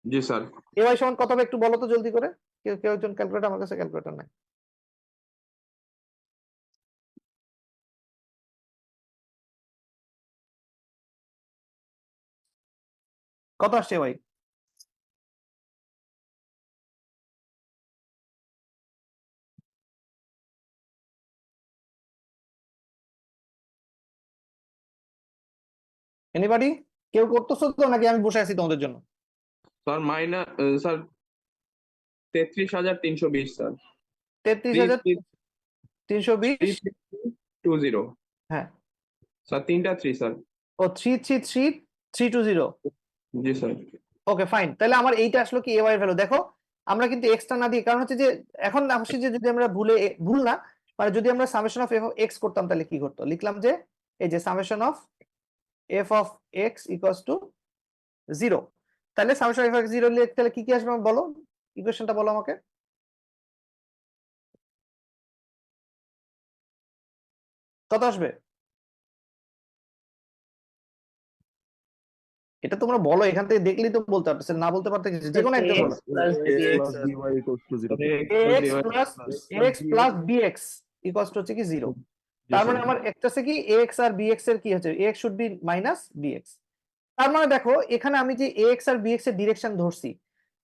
জি স্যার। এ ওয়াই সমান কত হবে একটু বলো তো জলদি করে, কেউ কেউ একজন ক্যালকুলেটর, আমার কাছে ক্যালকুলেটর নাই, কত আসছে ভাই, এনিবডি, কেউ করতেছো তো নাকি আমি বসে আছি তোমাদের জন্য, স্যার মাইনাস স্যার 33320 স্যার। 33,320, 20 হ্যাঁ স্যার, তিনটা 3 স্যার। ও 333320, জি স্যার। ওকে ফাইন, তাহলে আমার এইটা আসলে কি এ ওয়াই এর ভ্যালু, দেখো আমরা কিন্তু এক্সট্রা না দিয়ে, কারণ হচ্ছে যে এখন আসছি যে যদি আমরা ভুল না, মানে যদি আমরা summation of F of x করতাম তাহলে কি করতো, লিখলাম যে এই যে summation of F of X equals to 0, তাহলে সামেশন অফ এক্স 0 লিখলে তাহলে কি কি আসবে বলো, ইকুয়েশনটা বলো আমাকে, কত আসবে, এটা তোমরা বলো, এখান থেকে দেখলেই তো বলতে পারতেছে, না বলতে পারতে কিছু, যে কোনো একটা বলো, x plus bx. ax plus x plus bx equals to হচ্ছে কি 0, তার মানে আমার একটা আছে কি ax আর bx এর কি হচ্ছে, ax should be minus bx, তার মানে দেখো এখানে আমি যে ax আর bx এর ডিরেকশন ধরছি,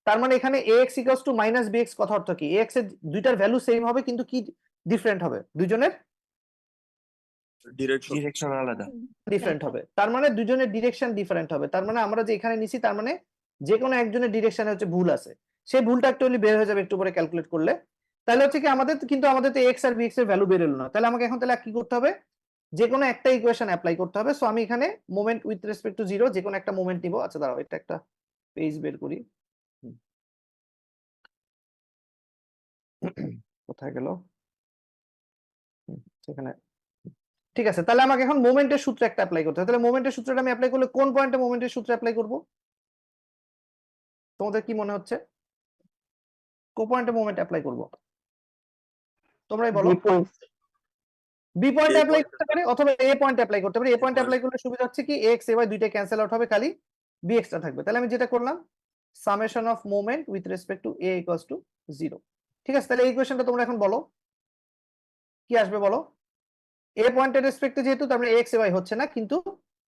তার মানে এখানে ax equals to minus bx কথা অর্থ কি, ax এর দুইটার ভ্যালু সেম হবে কিন্তু কি ডিফারেন্ট হবে, দুইজনের ডিরেকশন আলাদা। ডিফারেন্ট হবে, তার মানে দুজনের ডিরেকশন ডিফারেন্ট হবে, তার মানে আমরা যে এখানে নিছি তার মানে যে কোনো একজনের ডিরেকশনে হচ্ছে ভুল আছে, সেই ভুলটা অ্যাকচুয়ালি বের হয়ে যাবে একটু পরে ক্যালকুলেট করলে, তাহলে হচ্ছে কি আমাদের কিন্তু আমাদের তো এক্স আর বিএক্স এর ভ্যালু বের হলো না, তাহলে আমাকে এখন তাহলে কি করতে হবে, যে কোনো একটা ইকুয়েশন অ্যাপ্লাই করতে হবে, সো আমি এখানে মোমেন্ট উইথ রেসপেক্ট টু 0 যে কোনো একটা মোমেন্ট নিব, আচ্ছা দাঁড়াও এটা একটা পেজ বের করি, কোথায় গেল, সেখানে, ঠিক আছে, তাহলে আমাকে এখন মোমেন্টের সূত্র একটা অ্যাপ্লাই করতে হবে, তাহলে মোমেন্টের সূত্রটা আমি অ্যাপ্লাই করলে কোন পয়েন্টে মোমেন্টের সূত্র অ্যাপ্লাই করব, তোমাদের কি মনে হচ্ছে কোন পয়েন্টে মোমেন্ট অ্যাপ্লাই করব, তোমরাই বলো, B point A apply point করতে পারে অথবা এ পয়েন্ট অ্যাপ্লাই করতে পারে, এ পয়েন্ট অ্যাপ্লাই করলে সুবিধা হচ্ছে কি এক্স এ ওয়াই দুইটা ক্যান্সেল আউট হবে, খালি bx টা থাকবে। তাহলে আমি যেটা করলাম summation of moment with respect two a equals to 0। ঠিক আছে, তাহলে এই ইকুয়েশনটা তোমরা এখন বলো কি আসবে বলো। a পয়েন্টের রেসপেক্টে যেহেতু তার মানে ax y হচ্ছে না, কিন্তু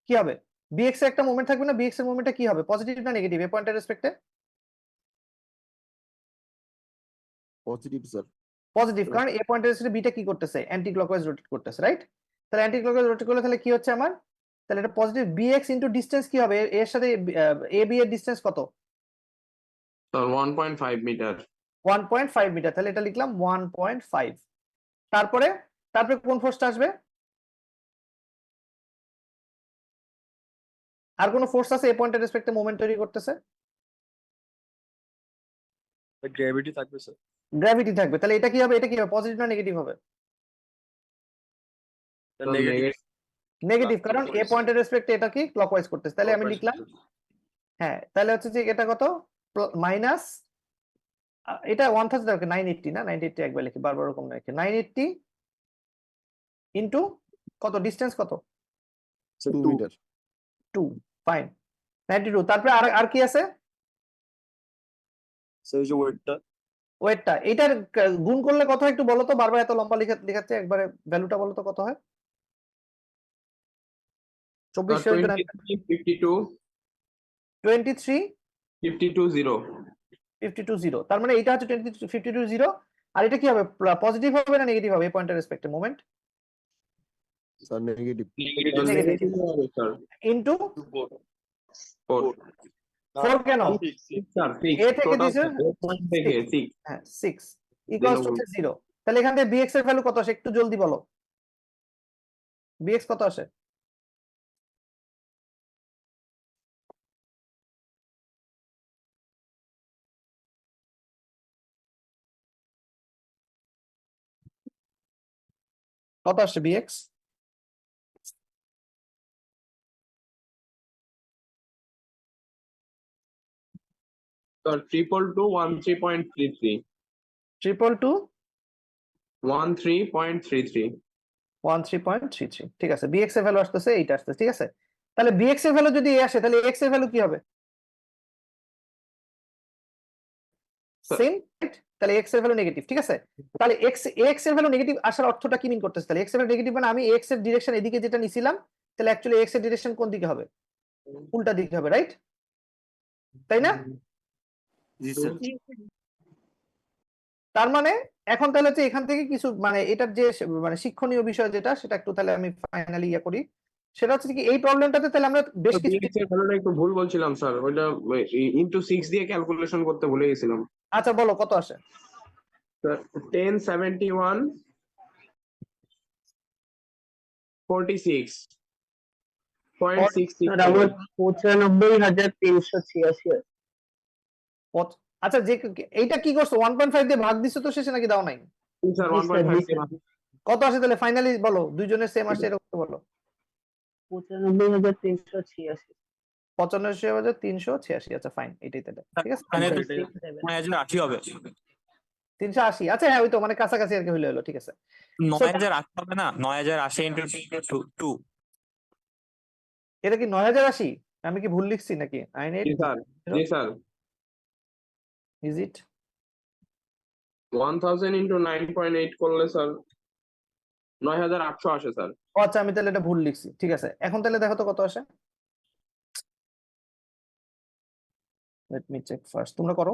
কি হবে bx এর একটা মোমেন্ট থাকবে না, bx এর মোমেন্টটা কি হবে, পজিটিভ না নেগেটিভ a পয়েন্টের রেসপেক্টে? Positive sir. পজিটিভ, কারণ a পয়েন্টের রেসপেক্টে বিটা কি করতেছে, অ্যান্টি ক্লকওয়াইজ রোটেট করতেছে, রাইট? তাহলে অ্যান্টি ক্লকওয়াইজ রোটেট করলে তাহলে কি হচ্ছে আমার, তাহলে এটা পজিটিভ bx ইনটু ডিসটেন্স কি হবে, এর সাথে a b এর ডিসটেন্স কত, স্যার 1.5 মিটার। 1.5 মিটার, তাহলে এটা লিখলাম 1.5। তারপরে তারপরে কোন ফোর্সটা আসবে, আর কোন ফোর্স আছে a পয়েন্টের রেসপেক্টে মোমেন্ট তৈরি করতেছে? গ্র্যাভিটি থাকবে স্যার। গ্র্যাভিটি থাকবে, তাহলে এটা কি হবে, এটা কি হবে, পজিটিভ না নেগেটিভ হবে? নেগেটিভ। নেগেটিভ, কারণ a পয়েন্টের রেসপেক্টে এটা কি ক্লকওয়াইজ করতেছে, তাহলে আমি লিখলাম হ্যাঁ, তাহলে হচ্ছে যে এটা কত মাইনাস, এটা 1000 দরকার 980 না, 980 একবার লিখি, বারবার এরকম না লিখি, 980 ইনটু কত ডিসটেন্স কত, 2 মিটার। 2, ফাইন 92। তারপরে আর কি আছে, স্যার ওই যে ওয়েটটা। ওয়েটটা, এটার গুণ করলে কত হয় একটু বলো তো, বারবার এত লম্বা লেখাচ্ছে, একবারে ভ্যালুটা বলো তো কত হয়, 24 52 23 52 0। 52 0, তার মানে এটা হচ্ছে 52 0, আর এটা কি হবে, পজিটিভ হবে না নেগেটিভ হবে, এই পয়েন্টের রেসপেক্টে মোমেন্ট স্যার নেগেটিভ। নেগেটিভ হবে স্যার। ইনটু 4 4 কেন, স্যার A থেকে দিছে থেকে 6। হ্যাঁ 6 ইকুয়ালস টু 0। তাহলে এখান থেকে bx এর ভ্যালু কত আসে একটু জলদি বলো, bx কত আসে, কত আসছে bx? স্যার 222 13.33 13.33 13.33, ঠিক আছে, bx এর ভ্যালু আসতেছে এইটা আসতেছে, ঠিক আছে। তাহলে bx এর ভ্যালু যদি a আসে, তাহলে x এর ভ্যালু কি হবে, সেম, তাহলে x এর ভ্যালু নেগেটিভ, ঠিক আছে। তাহলে x এর ভ্যালু নেগেটিভ আসার অর্থটা কি মিন করতেছে, তাহলে x এর ভ্যালু নেগেটিভ মানে আমি x এর ডিরেকশন এদিকে যেটা নিছিলাম, তাহলে অ্যাকচুয়ালি x এর ডিরেকশন কোন দিকে হবে, উল্টা দিকে হবে, রাইট? তাই না? জি স্যার। তার মানে এখন তাহলে হচ্ছে এখান থেকে কিছু মানে এটার যে মানে শিক্ষণীয় বিষয় যেটা, সেটা একটু তাহলে আমি ফাইনালি ইয়া করি, সেটা হচ্ছে কি এই প্রবলেমটাতে তাহলে আমরা বেশ কিছু, bx এর ভ্যালুটা একটু ভুল বলছিলাম স্যার, ওইটা ইনটু 6 দিয়ে ক্যালকুলেশন করতে ভুলে গেছিলাম আচ্ছা বলো কত আসে, স্যার। 1071 46.66 স্যার আমার 95,386। আচ্ছা যে এইটা কি করছো 1.5 দিয়ে ভাগ দিছো তো শেষে নাকি দাও নাই, স্যার জি স্যার, 1.5 জি স্যার। কত আসে তাহলে ফাইনালি বলো, দুইজনের সেম আসে এরকম বলো, 95,386। 95,386, আচ্ছা ফাইন, এটাই তাহলে ঠিক আছে, মানে 9,080 হবে, 380, আচ্ছা হ্যাঁ ওই তো মানে কাছাকাছি আর কি হইলো, ঠিক আছে। 9,080 হবে না, 9,080 ইন্টু 2। এটা কি 9,080, আমি কি ভুল লিখছি নাকি, জি স্যার, জি স্যার। ইজ ইট 1000 ইনটু 9.8 করলে স্যার 9800 আসে স্যার। আচ্ছা আমি তাহলে এটা ভুল লিখছি, ঠিক আছে। এখন তাহলে দেখো তো কত আসে, লেট মি চেক ফার্স্ট, তোমরা করো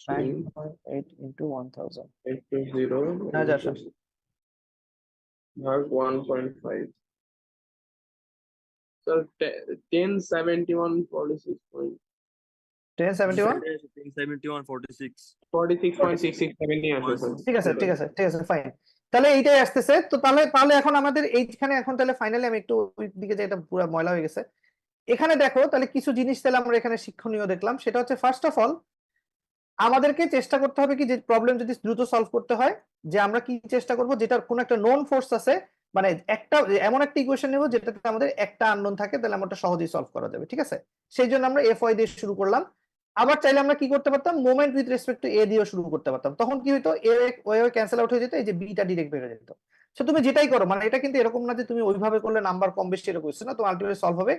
9.8 ইনটু 1000, 820 ভাগ 1.5 স্যার 1071 1071, 1071 46। 46.667 নিয়ে আসে স্যার। ঠিক আছে ঠিক আছে ঠিক আছে ফাইন, তাহলে এইটাই আসতেছে। তো তাহলে তাহলে এখন আমাদের এইখানে এখন তাহলে ফাইনালি আমি একটু ওই দিকে যে এটা পুরো ময়লা হয়ে গেছে, এখানে দেখো তাহলে কিছু জিনিস তাহলে আমরা এখানে শিক্ষণীয় দেখলাম, সেটা হচ্ছে ফার্স্ট অফ অল আমাদেরকে চেষ্টা করতে হবে কি, যে প্রবলেম যদি দ্রুত সলভ করতে হয়, যে আমরা কি চেষ্টা করব, যেটার কোন একটা নোন ফোর্স আছে, মানে একটা এমন একটা ইকুয়েশন নেব যেটাতে আমাদের একটা আননোন থাকে, তাহলে আমরা সহজেই সলভ করা যাবে, ঠিক আছে। সেই জন্য আমরা এফ ওয়াই দিয়ে শুরু করলাম। আবার চাইলে আমরা কি করতে পারতাম, মোমেন্ট উইথ রেসপেক্ট টু এ দিয়েও শুরু করতে পারতাম, তখন কি হতো, এ ওয়ে ক্যান্সেল আউট হয়ে যেত, এই যে বিটা ডিরেক্ট বের হয়ে যেত। সো তুমি যেটাই করো, মানে এটা কিন্তু এরকম না যে তুমি ওইভাবে করলে নাম্বার কম বেশি এরকম হচ্ছে না, তোমার আলটিমেটলি সলভ হবে,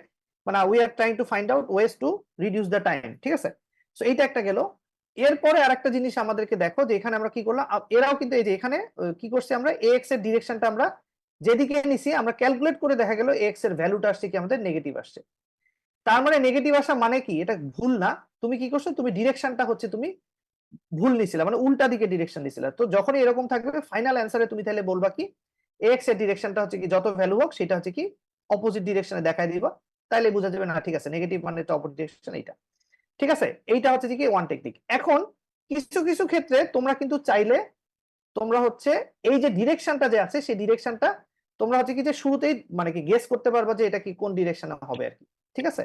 মানে we are trying to find out ways to reduce the time, ঠিক আছে? সো এইটা একটা গেল। এরপরে আরেকটা জিনিস আমাদেরকে দেখো যে এখানে আমরা কি করলাম, এরাও কিন্তু এই যে এখানে কি করছি আমরা, এক্স এর ডিরেকশনটা আমরা যেদিকে নিছি আমরা ক্যালকুলেট করে দেখা গেল এক্স এর ভ্যালুটা আসছে কি আমাদের নেগেটিভ আসছে। তার মানে নেগেটিভ আসা মানে কি, এটা ভুল না, তুমি কি করছো, তুমি ডিরেকশনটা হচ্ছে তুমি ভুল নিছিলা, মানে উল্টা দিকে ডিরেকশন নিছিলা। তো যখনই এরকম থাকবে ফাইনাল অ্যান্সারে তুমি তাহলে বলবা কি এক্স এর ডিরেকশনটা হচ্ছে কি যত ভ্যালু হোক সেটা হচ্ছে কি অপোজিট ডিরেকশনে দেখাই দিবা, তাইলে বোঝা যাবে না ঠিক আছে নেগেটিভ মানে তো অপোজিট ডিরেকশন এইটা, ঠিক আছে? এইটা হচ্ছে কি ওয়ান টেকনিক। এখন কিছু কিছু ক্ষেত্রে তোমরা কিন্তু চাইলে তোমরা হচ্ছে এই যে ডিরেকশনটা যে আছে সেই ডিরেকশনটা তোমরা হচ্ছে কি যে শুরুতেই মানে কি গেস করতে পারবা যে এটা কি কোন ডিরেকশনে হবে আর কি, ঠিক আছে?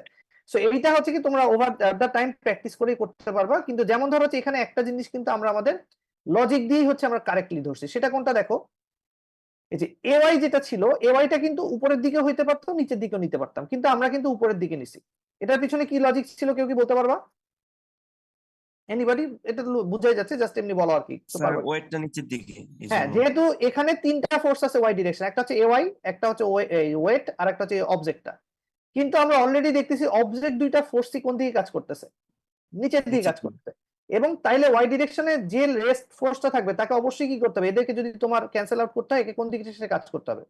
সো এইটা হচ্ছে কি তোমরা ওভার দা টাইম প্র্যাকটিস করেই করতে পারবা। কিন্তু যেমন ধরো হচ্ছে এখানে একটা জিনিস কিন্তু আমরা আমাদের লজিক দিয়েই হচ্ছে আমরা কারেক্টলি ধরছি, সেটা কোনটা দেখো, এই যে এওয়াই যেটা ছিল, এওয়াইটা কিন্তু উপরের দিকে হইতে পারতো, নিচের দিকেও নিতে পারতাম, কিন্তু আমরা কিন্তু উপরের দিকে নিছি। এটার পিছনে কি লজিক ছিল কেউ কি বলতে পারবা? এনিবডি? এটা তো বুঝাই যাচ্ছে, জাস্ট এমনি বলো আর কি তো স্যার পারবা। ওয়েটটা নিচের দিকে এই হ্যাঁ, জন্য। যেহেতু এখানে তিনটা ফোর্স আছে ওয়াই ডিরেকশন, একটা হচ্ছে এওয়াই, একটা হচ্ছে ওয়েট, আর একটা হচ্ছে অবজেক্টটা। কিন্তু আমরা অলরেডি দেখতেছি অবজেক্ট দুইটা ফোর্সই কোন দিকে কাজ করতেছে, নিচের দিকে কাজ করতে। এবং তাইলে ওয়াই ডিরেকশনে যে রেস্ট ফোর্সটা থাকবে তাকে অবশ্যই কি করতে হবে, এদেরকে যদি তোমার ক্যান্সেল আউট করতে হয় একে কোন দিকে সে কাজ করতে হবে,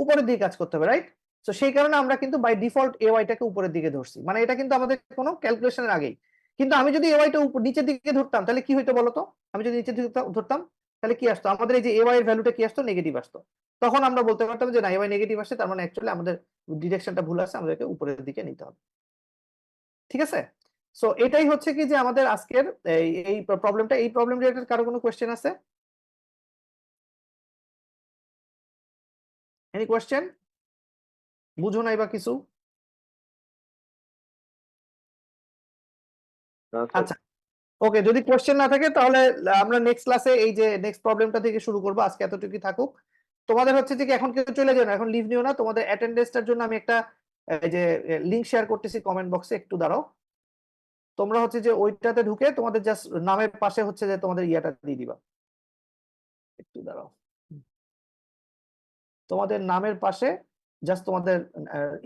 উপরের দিকে কাজ করতে হবে, রাইট? তো সেই কারণে আমরা কিন্তু বাই ডিফল্ট এওয়াইটাকে উপরের দিকে ধরছি, মানে এটা কিন্তু আমাদের কোনো ক্যালকুলেশনের আগেই। কিন্তু আমি যদি এওয়াইটা নিচের দিকে ধরতাম তাহলে কি হইতো বলতো, আমি যদি নিচের দিকে ধরতাম তাহলে কি আসতো, আমাদের এই যে এওয়াই এর ভ্যালুটা কি আসতো, নেগেটিভ আসতো। তখন আমরা বলতে পারতাম যে না এওয়াই নেগেটিভ আসছে, তার মানে অ্যাকচুয়ালি আমাদের ডিরেকশনটা ভুল আছে, আমাদেরকে উপরের দিকে নিতে হবে, ঠিক আছে? সো এটাই হচ্ছে কি যে আমাদের আজকের এই প্রবলেমটা। এই প্রবলেম রিলেটেড কারো কোনো কোশ্চেন আছে? Any question? বুঝো নাই বা কিছু? আচ্ছা, ওকে, যদি কোশ্চেন না থাকে তাহলে আমরা নেক্সট ক্লাসে এই যে নেক্সট প্রবলেমটা থেকে শুরু করবো। আজকে এতটুকুই থাকুক। তোমাদের হচ্ছে যে কি এখন কেউ চলে যাও না, এখন লিভ নিও না। তোমাদের অ্যাটেন্ডেন্সটার জন্য আমি একটা এই যে লিংক শেয়ার করতেছি কমেন্ট বক্সে, একটু দাঁড়াও। তোমরা হচ্ছে যে ওইটাতে ঢুকে তোমাদের জাস্ট নামের পাশে হচ্ছে যে তোমাদের ইয়াটা দিয়ে দিবা, একটু দাঁড়াও। তোমাদের নামের পাশে জাস্ট তোমাদের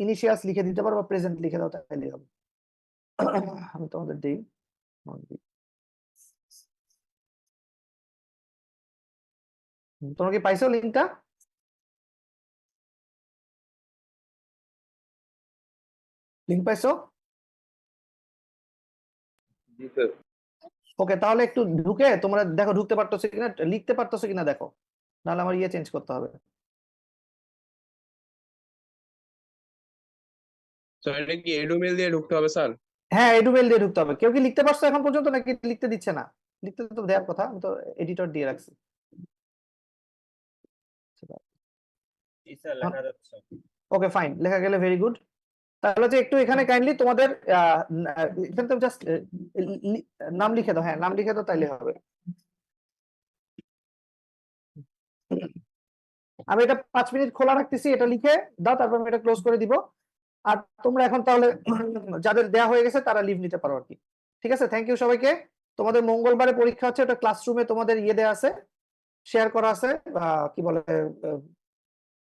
ইনিশিয়ালস লিখে দিতে পারো বা প্রেজেন্ট লিখে দাও, তাহলে হবে। আমি তোমাদের দিই। তোমরা কি পাইছো লিংকটা? লিংক পাইছো? জি স্যার। ওকে, তাহলে একটু ঢুকে তোমরা দেখো ঢুকতে পারতেছো কিনা, লিখতে পারতেছো কিনা দেখো, নাহলে আমার ইয়ে চেঞ্জ করতে হবে। স্যার এটা কি এডুমেল দিয়ে ঢুকতে হবে স্যার? হ্যাঁ, এডুমেল দিয়ে ঢুকতে হবে। কেউ কি লিখতে পারছো এখন পর্যন্ত নাকি লিখতে দিচ্ছে না? লিখতে তো দেওয়ার কথা, আমি তো এডিটর দিয়ে রাখছি। ওকে ফাইন, লেখা গেলে ভেরি গুড। তাহলে যে একটু এখানে কাইন্ডলি তোমাদের এখানে তো জাস্ট নাম লিখে দাও, হ্যাঁ নাম লিখে দাও তাইলে হবে। আমি এটা 5 মিনিট খোলা রাখতেছি, এটা লিখে দাও, তারপর আমি এটা ক্লোজ করে দিব। আর তোমরা এখন তাহলে যাদের দেয়া হয়ে গেছে তারা লিভ নিতে পারো আর কি, ঠিক আছে? থ্যাংক ইউ সবাইকে। তোমাদের মঙ্গলবারে পরীক্ষা হচ্ছে, ওটা ক্লাসরুমে তোমাদের ইয়ে দেওয়া আছে, শেয়ার করা আছে, কি বলে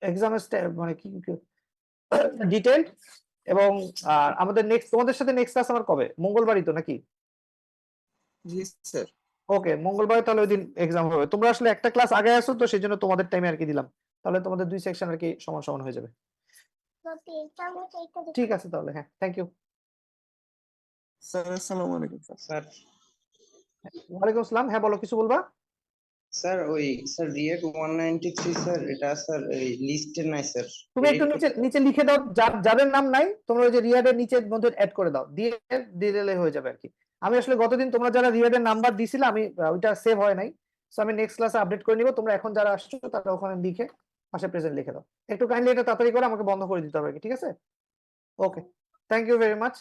এক্সামের মানে কি ডিটেইল। এবং আমাদের নেক্সট তোমাদের সাথে নেক্সট ক্লাস আমার কবে, মঙ্গলবারই তো নাকি? জি স্যার। ওকে, মঙ্গলবার তাহলে ওই দিন এক্সাম হবে। তোমরা আসলে একটা ক্লাস আগে আসো তো সেই জন্য তোমাদের টাইমে আর কি দিলাম, তাহলে তোমাদের 2 সেকশন আর কি সমান সমান হয়ে যাবে। ঠিক আছে তাহলে, হ্যাঁ থ্যাংক ইউ। স্যার আসসালামু আলাইকুম স্যার ওয়ালাইকুম আসসালাম, হ্যাঁ বলো, কিছু বলবা? স্যার ওই স্যার রিয়েট 193 স্যার এটা স্যার এই লিস্টে নাই স্যার। তুমি একটু নিচে নিচে লিখে দাও, যাদের নাম নাই তোমরা ওই যে রিয়াডের নিচের মধ্যে অ্যাড করে দাও, দিয়ে দিলে হয়ে যাবে আর কি। আমি আসলে গতদিন তোমরা যারা রিয়াডের নাম্বার দিছিলে আমি ওইটা সেভ হয় নাই, সো আমি নেক্সট ক্লাসে আপডেট করে নিব। তোমরা এখন যারা আসছো তারা ওখানে লিখে পাশে প্রেজেন্ট লিখে দাও। একটু কাইন্ডলি এটা তাড়াতাড়ি করে আমাকে বন্ধ করে দিতে হবে, ঠিক আছে? ওকে, থ্যাংক ইউ ভেরি মাচ।